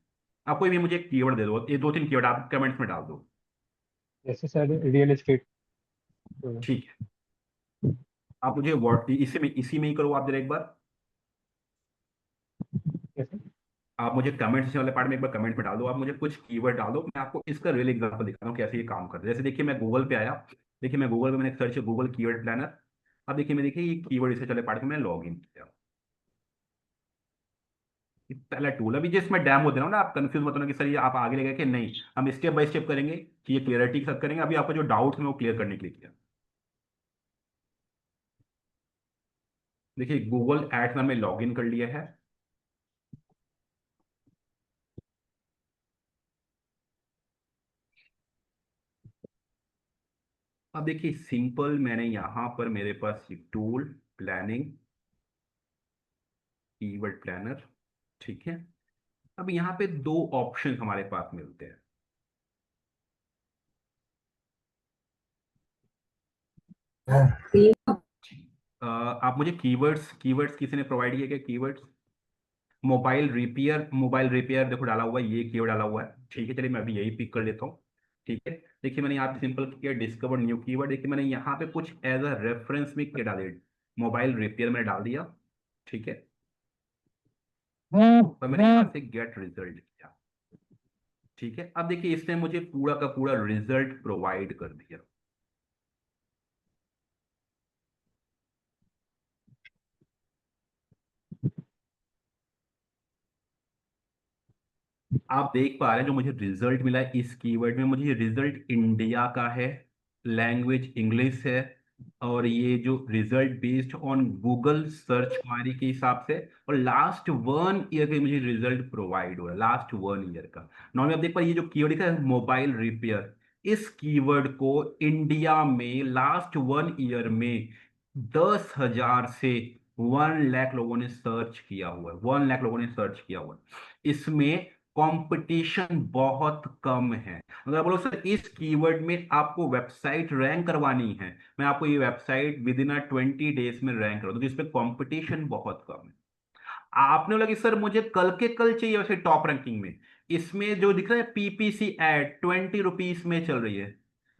आप कोई भी मुझे एक कीवर्ड दे दो, ये 2-3 कीवर्ड आप कमेंट्स में डाल दो। जैसे सर रियल एस्टेट। ठीक है, आप मुझे व्हाट इसी में ही करो आप जरा एक बार। कैसे? आप मुझे कमेंट्स वाले पार्ट में एक बार कमेंट में डाल दो, आप मुझे कुछ कीवर्ड डाल दो, मैं आपको इसका रियल एग्जांपल दिखाता हूँ कैसे ये काम करता है। जैसे देखिए मैं गूगल पे आया, देखिए मैं गूगल पे मैंने सर्च किया गूगल कीवर्ड प्लानर। अब देखिए मैं, देखिए ये कीवर्ड रिसर्च वाले पार्ट में मैंने लॉग इन किया। ये पहला टूल, अभी जिसमें डैमो दे रहा हूँ ना, आप कंफ्यूज मत होना कि सर ये आप आगे ले गए कि नहीं, हम स्टेप बाय स्टेप करेंगे कि ये क्लियरिटी के साथ करेंगे। अभी आपको जो डाउट है वो क्लियर करने के लिए किया। देखिए गूगल एड्स में लॉग इन कर लिया है। अब देखिए सिंपल, मैंने यहाँ पर मेरे पास एक टूल, प्लानिंग कीवर्ड प्लानर। ठीक है, अब यहाँ पे 2 ऑप्शन हमारे पास मिलते हैं। आप मुझे कीवर्ड्स, कीवर्ड्स किसी ने प्रोवाइड किया क्या कीवर्ड्स? मोबाइल रिपेयर देखो डाला हुआ है, ये कीवर्ड डाला हुआ है। ठीक है, चलिए मैं अभी यही पिक कर लेता हूँ। ठीक है, देखिए मैंने यहाँ पे सिंपल किया डिस्कवर न्यू कीवर्ड। देखिए मैंने यहाँ पे कुछ एज अ रेफरेंस में क्या डाल दिया, मोबाइल रिपेयर मैंने डाल दिया। ठीक है, और मैंने यहाँ से गेट रिजल्ट किया। ठीक है, अब देखिए इसने मुझे पूरा का पूरा रिजल्ट प्रोवाइड कर दिया। आप देख पा रहे हैं जो मुझे रिजल्ट मिला है इस कीवर्ड में, मुझे रिजल्ट इंडिया का है, लैंग्वेज इंग्लिश है, और ये जो result based on Google search query के हिसाब से, और लास्ट 1 ईयर के मुझे रिजल्ट प्रोवाइड हुआ है, लास्ट 1 ईयर का। नॉर्मली आप देख पा रहे हैं, ये जो कीवर्ड लिखा है मोबाइल रिपेयर, इस कीवर्ड को इंडिया में लास्ट 1 ईयर में 10,000 से 1 लाख लोगों ने सर्च किया हुआ है, 1 लाख लोगों ने सर्च किया हुआ है। इसमें कंपटीशन बहुत कम है। अगर आप बोलो सर इस कीवर्ड में आपको वेबसाइट रैंक करवानी है, मैं आपको ये वेबसाइट विद इन 20 डेज में रैंक करा दूंगी, इसमें कंपटीशन बहुत कम है। आपने बोला कि सर मुझे कल के कल चाहिए वैसे टॉप रैंकिंग में, इसमें जो दिख रहा है पीपीसी एड 20 रुपीज में चल रही है,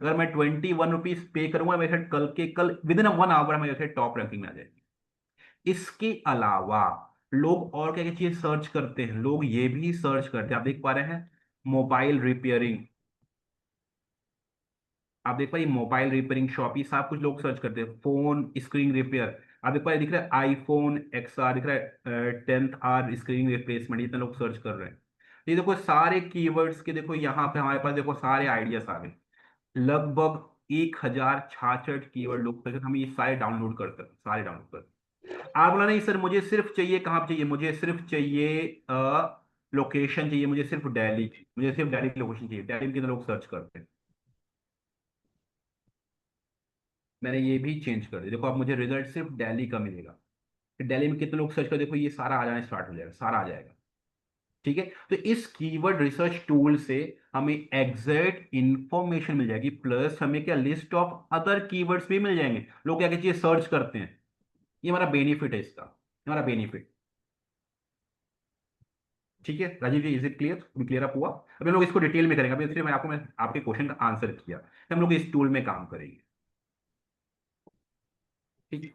अगर मैं 21 रुपीज पे करूंगा मेरे कल के कल विद इन 1 आवर मेरे टॉप रैंकिंग में आ जाएगी। इसके अलावा लोग और क्या क्या चीज सर्च करते हैं, लोग ये भी सर्च करते हैं, आप देख पा रहे हैं मोबाइल रिपेयरिंग, आप देख पाइए मोबाइल रिपेयरिंग शॉप, ये सब कुछ लोग सर्च करते हैं, फोन स्क्रीन रिपेयर, आप देख पाइए दिख रहा है आईफोन XR दिख रहा है 10th आर स्क्रीन रिप्लेसमेंट, इतने लोग सर्च कर रहे हैं। ये देखो सारे कीवर्ड्स के, देखो यहाँ पे हमारे पास देखो सारे आइडियाज आ गए, लगभग 1066 कीवर्ड लोग सर्च, हम ये सारे डाउनलोड कर सकते हैं, सारे डाउनलोड कर सकते हैं। आप बोला नहीं सर मुझे सिर्फ चाहिए, कहाँ पे चाहिए, मुझे सिर्फ चाहिए लोकेशन चाहिए, मुझे सिर्फ दिल्ली, मुझे सिर्फ दिल्ली की लोकेशन चाहिए, दिल्ली में कितने लोग सर्च करते हैं, मैंने ये भी चेंज कर दिया, देखो अब मुझे रिजल्ट सिर्फ दिल्ली का मिलेगा, दिल्ली में कितने लोग सर्च कर, देखो ये सारा आ जाना स्टार्ट हो जाएगा, सारा आ जाएगा। ठीक है, तो इस कीवर्ड रिसर्च टूल से हमें एग्जैक्ट इंफॉर्मेशन मिल जाएगी, प्लस हमें क्या लिस्ट ऑफ अदर कीवर्ड्स भी मिल जाएंगे, लोग क्या क्या चीजें सर्च करते हैं, ये हमारा बेनिफिट है इसका, ये हमारा बेनिफिट। ठीक है Rajeev ji, is it clear, clear up हुआ? अभी हम लोग इसको डिटेल में करेंगे, अभी इसलिए मैं आपके क्वेश्चन का आंसर किया, हम लोग इस टूल में काम करेंगे। ठीक है,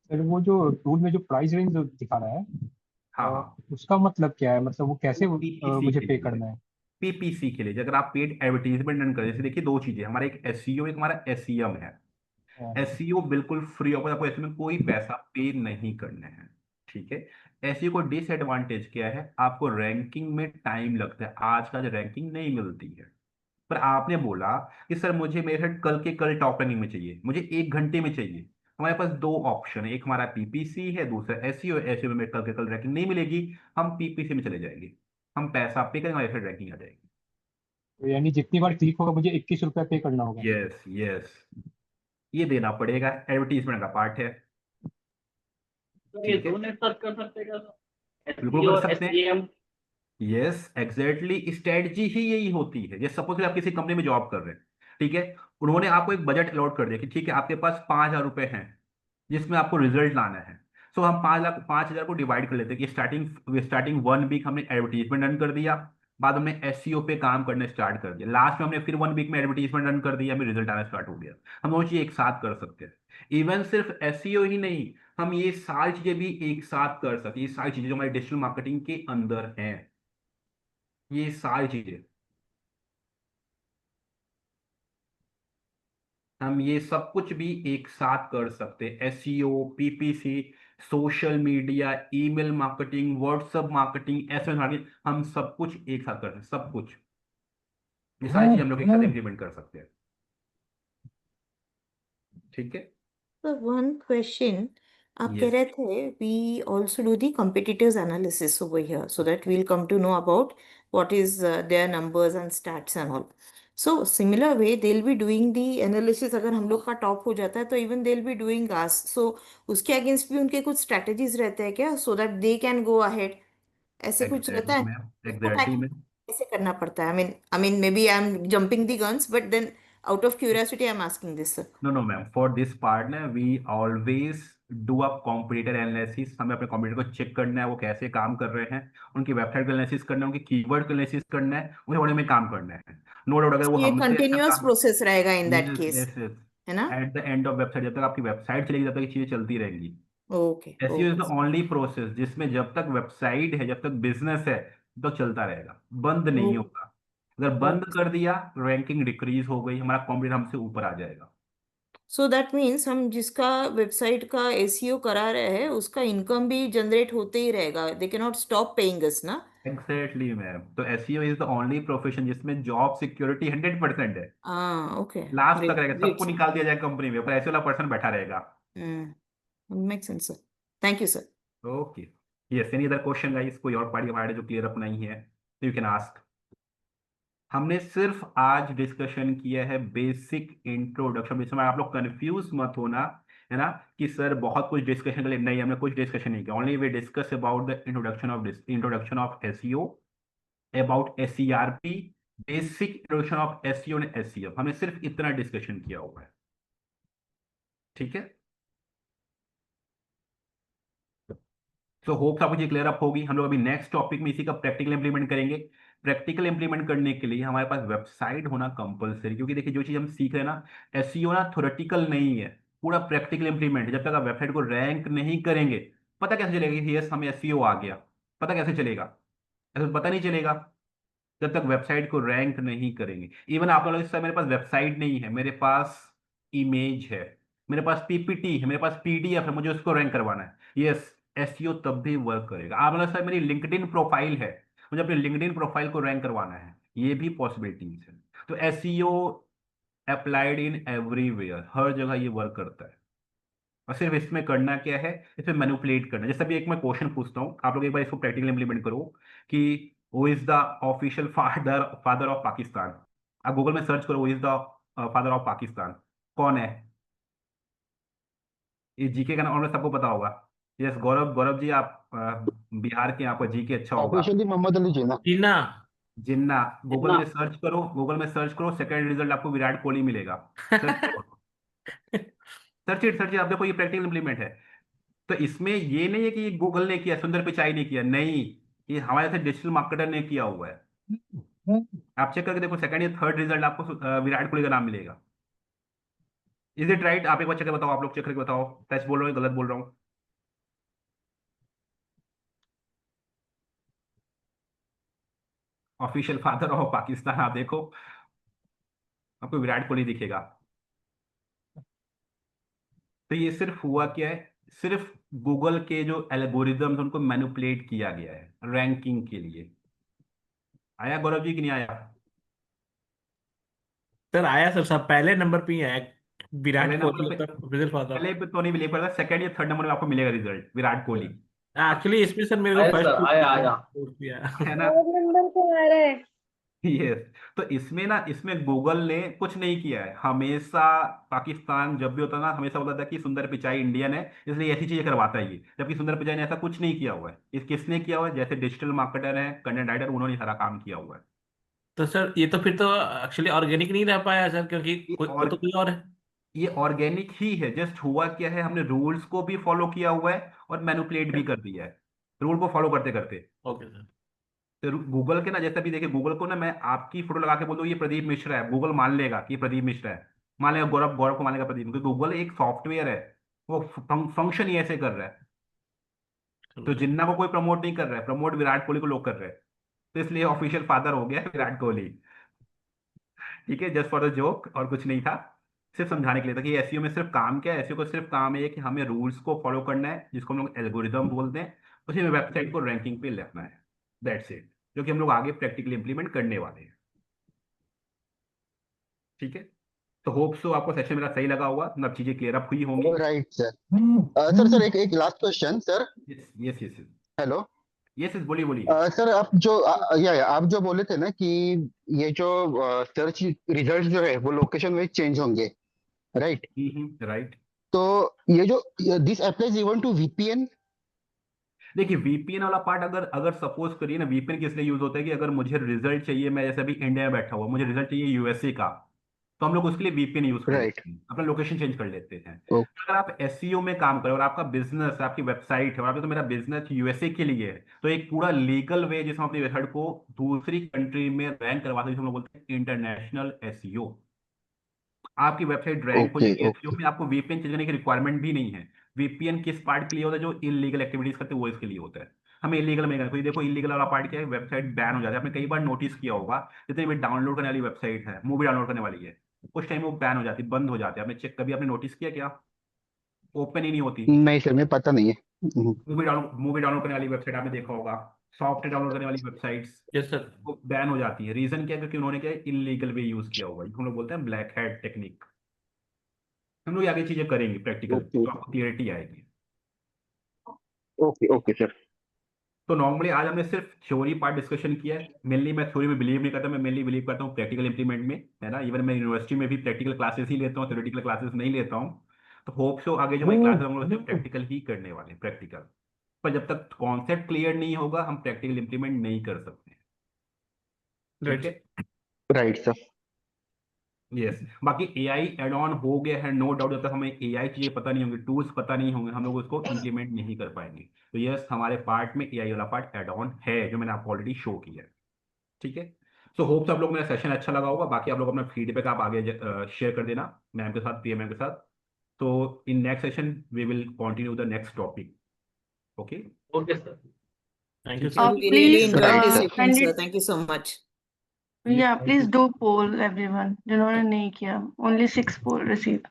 सर वो जो टूल में जो प्राइस रेंज दिखा रहा है, हाँ हाँ, उसका मतलब क्या है, मतलब वो कैसे पीपीसी मुझे के पे लिए, करना है? पीपीसी के लिए अगर आप पेड एडवर्टीजमेंट रन करें, जैसे देखिए दो चीजें, हमारा एक एसईओ, एक हमारा एसईएम है। हाँ, एसईओ बिल्कुल फ्री ऑफ, आपको इसमें कोई पैसा पे नहीं करने हैं। ठीक है, एसईओ को डिसएडवांटेज क्या है, आपको रैंकिंग में टाइम लगता है, आज का रैंकिंग नहीं मिलती है। पर आपने बोला कि सर मुझे मेरे कल के कल टॉप रैंकिंग में चाहिए, मुझे 1 घंटे में चाहिए, हमारे पास दो ऑप्शन है, एक हमारा पीपीसी है, दूसरा एसईओ। एसईओ में मेरे कल के कल रैंकिंग नहीं मिलेगी, हम पीपीसी में चले जाएंगे, हम पैसा पे करेंगे, हमारी फिर रैंकिंग आ जाएगी। तो यानी जितनी बार क्लिक होगा मुझे 21 रुपया पे करना होगा? यस यस, ये देना पड़ेगा, एडवर्टीजमेंट का पार्ट है। तो ये ठीक है, दोनों सर्च कर सकते हैं क्या बिल्कुल SEO कर और सकते हैं। SEM? यस एग्जैक्टली, स्ट्रेटजी ही यही होती है। जैसे सपोज आप किसी कंपनी में जॉब कर रहे हैं, ठीक है, उन्होंने आपको एक बजट अलॉट कर दिया कि ठीक है आपके पास 5,000 रुपए हैं जिसमें आपको रिजल्ट लाना है। सो हम 5,00,000 को डिवाइड कर लेते हैं कि स्टार्टिंग 1 वीक हमने एडवर्टीजमेंट रन कर दिया, बाद हमने एसईओ पे काम करना स्टार्ट कर दिया, लास्ट में हमने फिर 1 वीक में एडवर्टीजमेंट रन कर दिया, हमें रिजल्ट आना स्टार्ट हो गया। हम दोनों चीजें एक साथ कर सकते हैं। इवन सिर्फ एसईओ ही नहीं, हम ये सारी चीजें भी एक साथ कर सकते हैं, ये सारी चीजें जो हमारी डिजिटल मार्केटिंग के अंदर हैं, ये सारी चीजें हम ये सब कुछ भी एक साथ कर सकते हैं, SEO, PPC, social media, email marketing, WhatsApp marketing, SMS marketing, हम सब कुछ एक साथ कर सकते हैं, सब कुछ, ये सारी चीजें हम लोग एक साथ इम्प्लीमेंट कर सकते हैं। ठीक है, So one question, आप कह यस रहे थे we also do the competitors analysis over here so that we'll come to know about what is their numbers and stats and all. So similar way they'll be doing the analysis, अगर हम लोग का top हो जाता है तो even they'll be doing us. So उसके against भी उनके कुछ strategies रहते हैं क्या so that they can go ahead? ऐसे कुछ रहता एग्जैक्टली है? मैम, उसको एग्जैक्टली tackle मैम। कैसे करना पड़ता है? I mean maybe I'm jumping the guns but then out of curiosity I'm asking this, sir. No no ma'am, for this part ना we always do a competitor analysis, हमें अपने competitor को check करना है वो कैसे काम कर रहे हैं, उनकी वेबसाइट का एनालिसिस करना है, उनकी कीवर्ड का एनालिसिस करना है, उनके बारे में काम करना है। नो डाउट अगर वो ये हमसे अच्छा कंटिन्यूअस काम, प्रोसेस रहेगा in that yes case, yes yes, है ना? At the end of website जब तक आपकी वेबसाइट चलेगी तब तक ये चीजें चलती रहेंगी। Okay SEO is okay the only process जिसमें जब तक वेबसाइट है, जब तक बिजनेस है, तब तक चलता रहेगा, बंद नहीं होगा। अगर बंद ओके। कर दिया, रैंकिंग डिक्रीज हो गई, हमारा कॉम्पिटिटर हमसे ऊपर आ जाएगा। सो दैट मीन्स हम जिसका वेबसाइट का एसईओ करा रहे हैं उसका इनकम भी जनरेट होते ही रहेगा, they can not stop paying us ना? एग्जैक्टली मैम, तो SEO is the only profession जिसमें जॉब सिक्योरिटी 100% है। Okay. लास्ट तक Great. रहेगा, Great, सबको sir. निकाल दिया जाए कंपनी में, पर ऐसे वाला पर्सन बैठा रहेगा। Makes sense, sir. Thank you, sir. Okay, yes, any other question guys? कोई और पार्टी हमारे जो क्लियर अप नहीं है तो यू कैन आस्क। हमने सिर्फ आज डिस्कशन किया है बेसिक इंट्रोडक्शन, इसमें आप लोग कंफ्यूज मत होना, है ना, कि सर बहुत कुछ डिस्कशन कर लिए। नहीं, हमने कुछ डिस्कशन नहीं किया, only we discuss about the introduction of SEO, about SERP, basic introduction of SEO and SEF. हमने सिर्फ इतना डिस्कशन किया हुआ है, ठीक है। सो होप आपको ये क्लियर अप होगी। हम लोग अभी नेक्स्ट टॉपिक में इसी का प्रैक्टिकल इंप्लीमेंट करेंगे। प्रैक्टिकल इंप्लीमेंट करने के लिए हमारे पास वेबसाइट होना कंपलसरी, क्योंकि देखिए जो चीज हम सीख रहे हैं ना, एसईओ ना थ्योरेटिकल नहीं है, पूरा प्रैक्टिकल इंप्लीमेंट। जब तक आप वेबसाइट को रैंक नहीं करेंगे, पता कैसे चलेगा कि यस हमें एसईओ आ गया? पता कैसे चलेगा? ऐसा तो पता नहीं चलेगा जब तक वेबसाइट को रैंक नहीं करेंगे। इवन आप लोग इस समय, मेरे पास वेबसाइट नहीं है, मेरे पास इमेज है, मेरे पास पीपीटी है, मेरे पास पीडीएफ है, मुझे उसको रैंक करवाना है, यस, एसईओ तब भी वर्क करेगा। आप लोग मेरी लिंक्डइन प्रोफाइल है, मुझे अपनी लिंक्डइन प्रोफाइल को रैंक करवाना है, ये भी पॉसिबिलिटीज है। तो एसईओ अप्लाइड इन एवरीवेयर, हर जगह ये वर्क करता है। और सिर्फ इसमें करना क्या है, इसमें मैनिपुलेट करना। जैसे अभी एक मैं क्वेश्चन पूछता हूँ, आप लोग एक बार इसको प्रैक्टिकली इंप्लीमेंट करो कि who is the official father father of Pakistan. आप गूगल में सर्च करो who is the father of Pakistan, कौन है? ये जीके का नाम और सबको पता होगा। यस, गौरव, गौरव जी आप बिहार के, आपका जीके अच्छा होगा। ऑफिशियली मोहम्मद अली जिन्ना। जीना। जिन्ना, गूगल जिन्ना। में सर्च करो, गूगल में सर्च करो, सेकंड रिजल्ट आपको विराट कोहली मिलेगा। सर्च करो, सर्च इट, आप देखो, ये प्रैक्टिकल इंप्लीमेंट है। तो इसमें ये नहीं है कि गूगल ने किया, सुंदर पिचाई ने किया, नहीं, ये हमारे से डिजिटल मार्केटर ने किया हुआ है। आप चेक करके देखो, सेकंड या थर्ड रिजल्ट आपको विराट कोहली का नाम मिलेगा। Is it right? आप एक बार चेक करके बताओ, आप लोग चेक करके बताओ, सच बोल रहा हूँ गलत बोल रहा हूँ? ऑफिशियल फादर ऑफ पाकिस्तान आप देखो, आपको विराट कोहली दिखेगा। तो ये सिर्फ हुआ क्या है, सिर्फ गूगल के जो एल्गोरिदम्स उनको मैनिपुलेट किया गया है रैंकिंग के लिए। आया गौरव जी कि नहीं आया? सर आया सर, सब पहले नंबर पे ही आया। पहले विराट नंबर कोहली पे, मतलब रिजल्ट फादर। पहले पे तो नहीं मिलेगा, पड़ेगा सेकंड या थर्ड नंबर में आपको मिलेगा रिजल्ट विराट कोहली, एक्चुअली इसमें सर मेरे को आया फर्स्ट सर, आया आया। भी आया। है ना? थर्ड नंबर पे आ रहा है। यस, तो इसमें ना, इसमें गूगल ने कुछ नहीं किया है। हमेशा पाकिस्तान जब भी होता ना, हमेशा बोलता था कि सुंदर पिचाई इंडियन है, इसलिए ऐसी चीजें करवाता है ये, जबकि सुंदर पिचाई ने ऐसा कुछ नहीं किया हुआ है। इस किसने किया हुआ है? जैसे डिजिटल मार्केटर है, कंटेंट राइटर, उन्होंने सारा काम किया हुआ है। तो सर ये तो फिर तो एक्चुअली ऑर्गेनिक नहीं रह पाया सर, क्योंकि ये वो तो कोई और है। ये ऑर्गेनिक ही है, जस्ट हुआ क्या है, हमने रूल्स को भी फॉलो किया हुआ है और मैनिपुलेट भी कर दिया है, रूल को फॉलो करते करते। Okay sir. तो गूगल के ना, जैसे भी देखिए, गूगल को ना मैं आपकी फोटो लगा के बोल दूं ये प्रदीप मिश्रा है, गूगल मान लेगा कि ये प्रदीप मिश्रा है, मान लेगा गौरव, गौरव को मान लेगा प्रदीप, क्योंकि गूगल एक सॉफ्टवेयर है, वो फंक्शन ही ऐसे कर रहा है। चलो तो सर। जिन्ना को कोई प्रमोट नहीं कर रहा है, प्रमोट विराट कोहली को लोग कर रहे हैं, तो इसलिए ऑफिशियल फादर हो गया है विराट कोहली। ठीक है, जस्ट फॉर द जोक, और कुछ नहीं था, सिर्फ समझाने के लिए था कि एसईओ में सिर्फ काम क्या है। एसईओ को सिर्फ काम है कि हमें रूल्स को फॉलो करना है, जिसको हम लोग एल्गोरिदम बोलते हैं, उसी में वेबसाइट को रैंकिंग पे रखना है, दैट्स इट, जो कि हम लोग आगे प्रैक्टिकली इंप्लीमेंट करने वाले हैं। ठीक है, तो होप सो आपको सेशन मेरा सही लगा होगा, मतलब चीजें क्लियर अप हुई होंगी। Right sir. सर एक एक last question sir. Yes yes yes hello. Yes, बोलिए बोलिए। सर आप जो आप जो बोले थे ना कि ये जो सर्च रिजल्ट जो है वो लोकेशन वाइज चेंज होंगे, राइट? राइट। तो ये जो this applies even to VPN. देखिए, वीपीएन वाला पार्ट, अगर अगर सपोज करिए ना, वीपीएन किस लिए यूज होता है कि अगर मुझे रिजल्ट चाहिए, मैं जैसे अभी इंडिया में बैठा हुआ, मुझे रिजल्ट चाहिए यूएसए का, तो हम लोग उसके लिए वीपीएन यूज कर राइट। लेते हैं, अपना लोकेशन चेंज कर लेते हैं। ओके। अगर आप एसईओ में काम करें और आपका बिजनेस, आपकी वेबसाइट है, और आपका तो मेरा बिजनेस यूएसए के लिए है, तो एक पूरा लीगल वे जिसमें अपनी वेबसाइट को दूसरी कंट्री में रैंक करवाते हैं, जिसे हम लोग बोलते हैं इंटरनेशनल एसईओ। आपकी वेबसाइट रैंक हो ओके। जाएगी एसईओ ओके। में, आपको वीपीएन चेंज करने की रिक्वायरमेंट भी नहीं है। वीपीएन किस पार्ट के लिए होता है? जो इलीगल एक्टिविटीज करते हैं वो इसके लिए होता है। हमें इलीगल में कोई, देखो इलीगल वाला पार्ट क्या है, वेबसाइट बैन हो जाती है। आपने कई बार नोटिस किया होगा, जितनी भी डाउनलोड करने वाली वेबसाइट है, मूवी डाउनलोड करने वाली है, उस टाइम वो बैन हो जाती है, बंद हो जाती है। आपने चेक, कभी आपने नोटिस किया क्या? ओपन ही नहीं होती। नहीं सर, मैं पता नहीं है। मूवी डाउनलोड करने वाली वेबसाइट आपने देखा होगा, सॉफ्टवेयर डाउनलोड करने वाली वेबसाइट्स यस सर। वो बैन हो जाती है। रीजन क्या है? क्योंकि उन्होंने क्या इलीगल वे यूज किया हुआ है। हम लोग बोलते हैं ब्लैक हैट टेक्निक। हम लोग आगे चीजें करेंगे प्रैक्टिकल, ओके तो आपको क्लियरिटी आएगी। Okay okay sir. तो नॉर्मली आज हमने सिर्फ थ्योरी पार्ट डिस्कशन किया है। मेनली मैं थ्योरी में बिलीव नहीं करता, मैं मेनली बिलीव करता हूँ प्रैक्टिकल इंप्लीमेंट में, है ना। इवन मैं यूनिवर्सिटी में भी प्रैक्टिकल क्लासेस ही लेता हूँ, थ्योरेटिकल क्लासेस नहीं लेता हूँ। तो होप सो आगे जो हमारी क्लासेस हम लोग सिर्फ प्रैक्टिकल ही करने वाले हैं, प्रैक्टिकल। पर जब तक कॉन्सेप्ट क्लियर नहीं होगा हम प्रैक्टिकल इंप्लीमेंट नहीं कर सकते। ठीक है, राइट सर। यस। बाकी एआई एड ऑन हो गया है, नो डाउट। जब तक हमें एआई चीजें पता नहीं होंगी, टूल्स पता नहीं होंगे, हम लोग उसको इंप्लीमेंट नहीं कर पाएंगे। तो यस, हमारे पार्ट में एआई वाला पार्ट एड ऑन है, जो मैंने आपको ऑलरेडी शो किया है। ठीक है, सो होप आप लोग मेरा सेशन अच्छा लगा होगा। बाकी आप लोग अपना फीडबैक आप आगे शेयर कर देना मैम के साथ, पीएम मैम के साथ। तो in next session we will continue the next topic. Okay okay sir. Thank you ठीक सर। है, We really Please enjoyed this session, send sir. it. Thank you so much. Yeah, Thank please you. do poll everyone. जिन्होंने नहीं किया, only 6 poll received.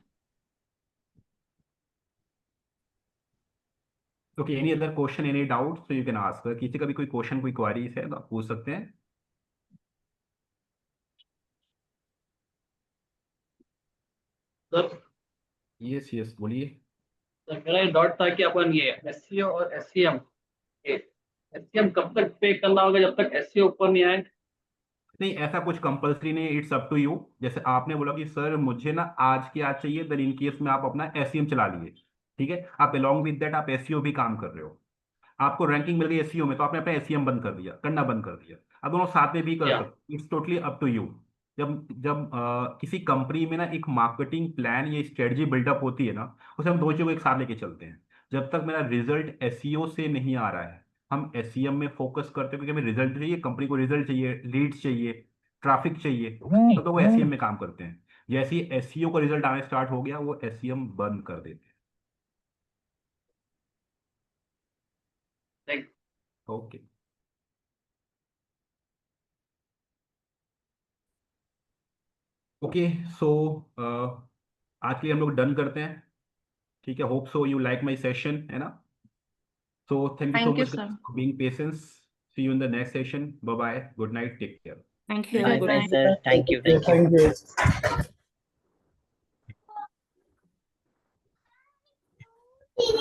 Okay, any other question, any doubt, so you can ask. किसी का भी कोई question, कोई queries है तो आप पूछ सकते हैं। सर यस यस, बोलिए। सर मेरा ये डाउट था कि अपन ये एससीओ और एससीएम, एससीएम कब तक पे करना होगा जब तक एससीओ ऊपर नहीं आए? नहीं, ऐसा कुछ कंपलसरी नहीं है, इट्स अप टू यू। जैसे आपने बोला कि सर मुझे ना आज के आज चाहिए, देन इन केस में आप अपना एसईएम चला लिए। ठीक है, आप अलोंग विद दैट आप एसईओ भी काम कर रहे हो, आपको रैंकिंग मिल गई एसईओ में, तो आपने अपना एसईएम बंद कर दिया, करना बंद कर दिया। अब दोनों साथ में भी कर या सकते, it's totally up to you. जब जब किसी कंपनी में ना एक मार्केटिंग प्लान या स्ट्रेटजी बिल्डअप होती है ना, उसे हम दो चीजों को एक साथ लेके चलते हैं। जब तक मेरा रिजल्ट एसईओ से नहीं आ रहा है, हम एसईएम में फोकस करते हैं, क्योंकि हमें रिजल्ट चाहिए, कंपनी को रिजल्ट चाहिए, लीड्स चाहिए, ट्रैफिक चाहिए, तब तो वो एसईएम में काम करते हैं। जैसे ही एसईओ का रिजल्ट आने स्टार्ट हो गया, वो एसईएम बंद कर देते थैंक हैं। ओके, ओके, सो आज के लिए हम लोग डन करते हैं। ठीक है, hope so you like my session, है ना। So thank you so Thank you, much sir. For being patience. See you in the next session. Bye bye, good night, take care. Thank you. Bye Good bye, night. sir. Thank you. Thank you. Thank you.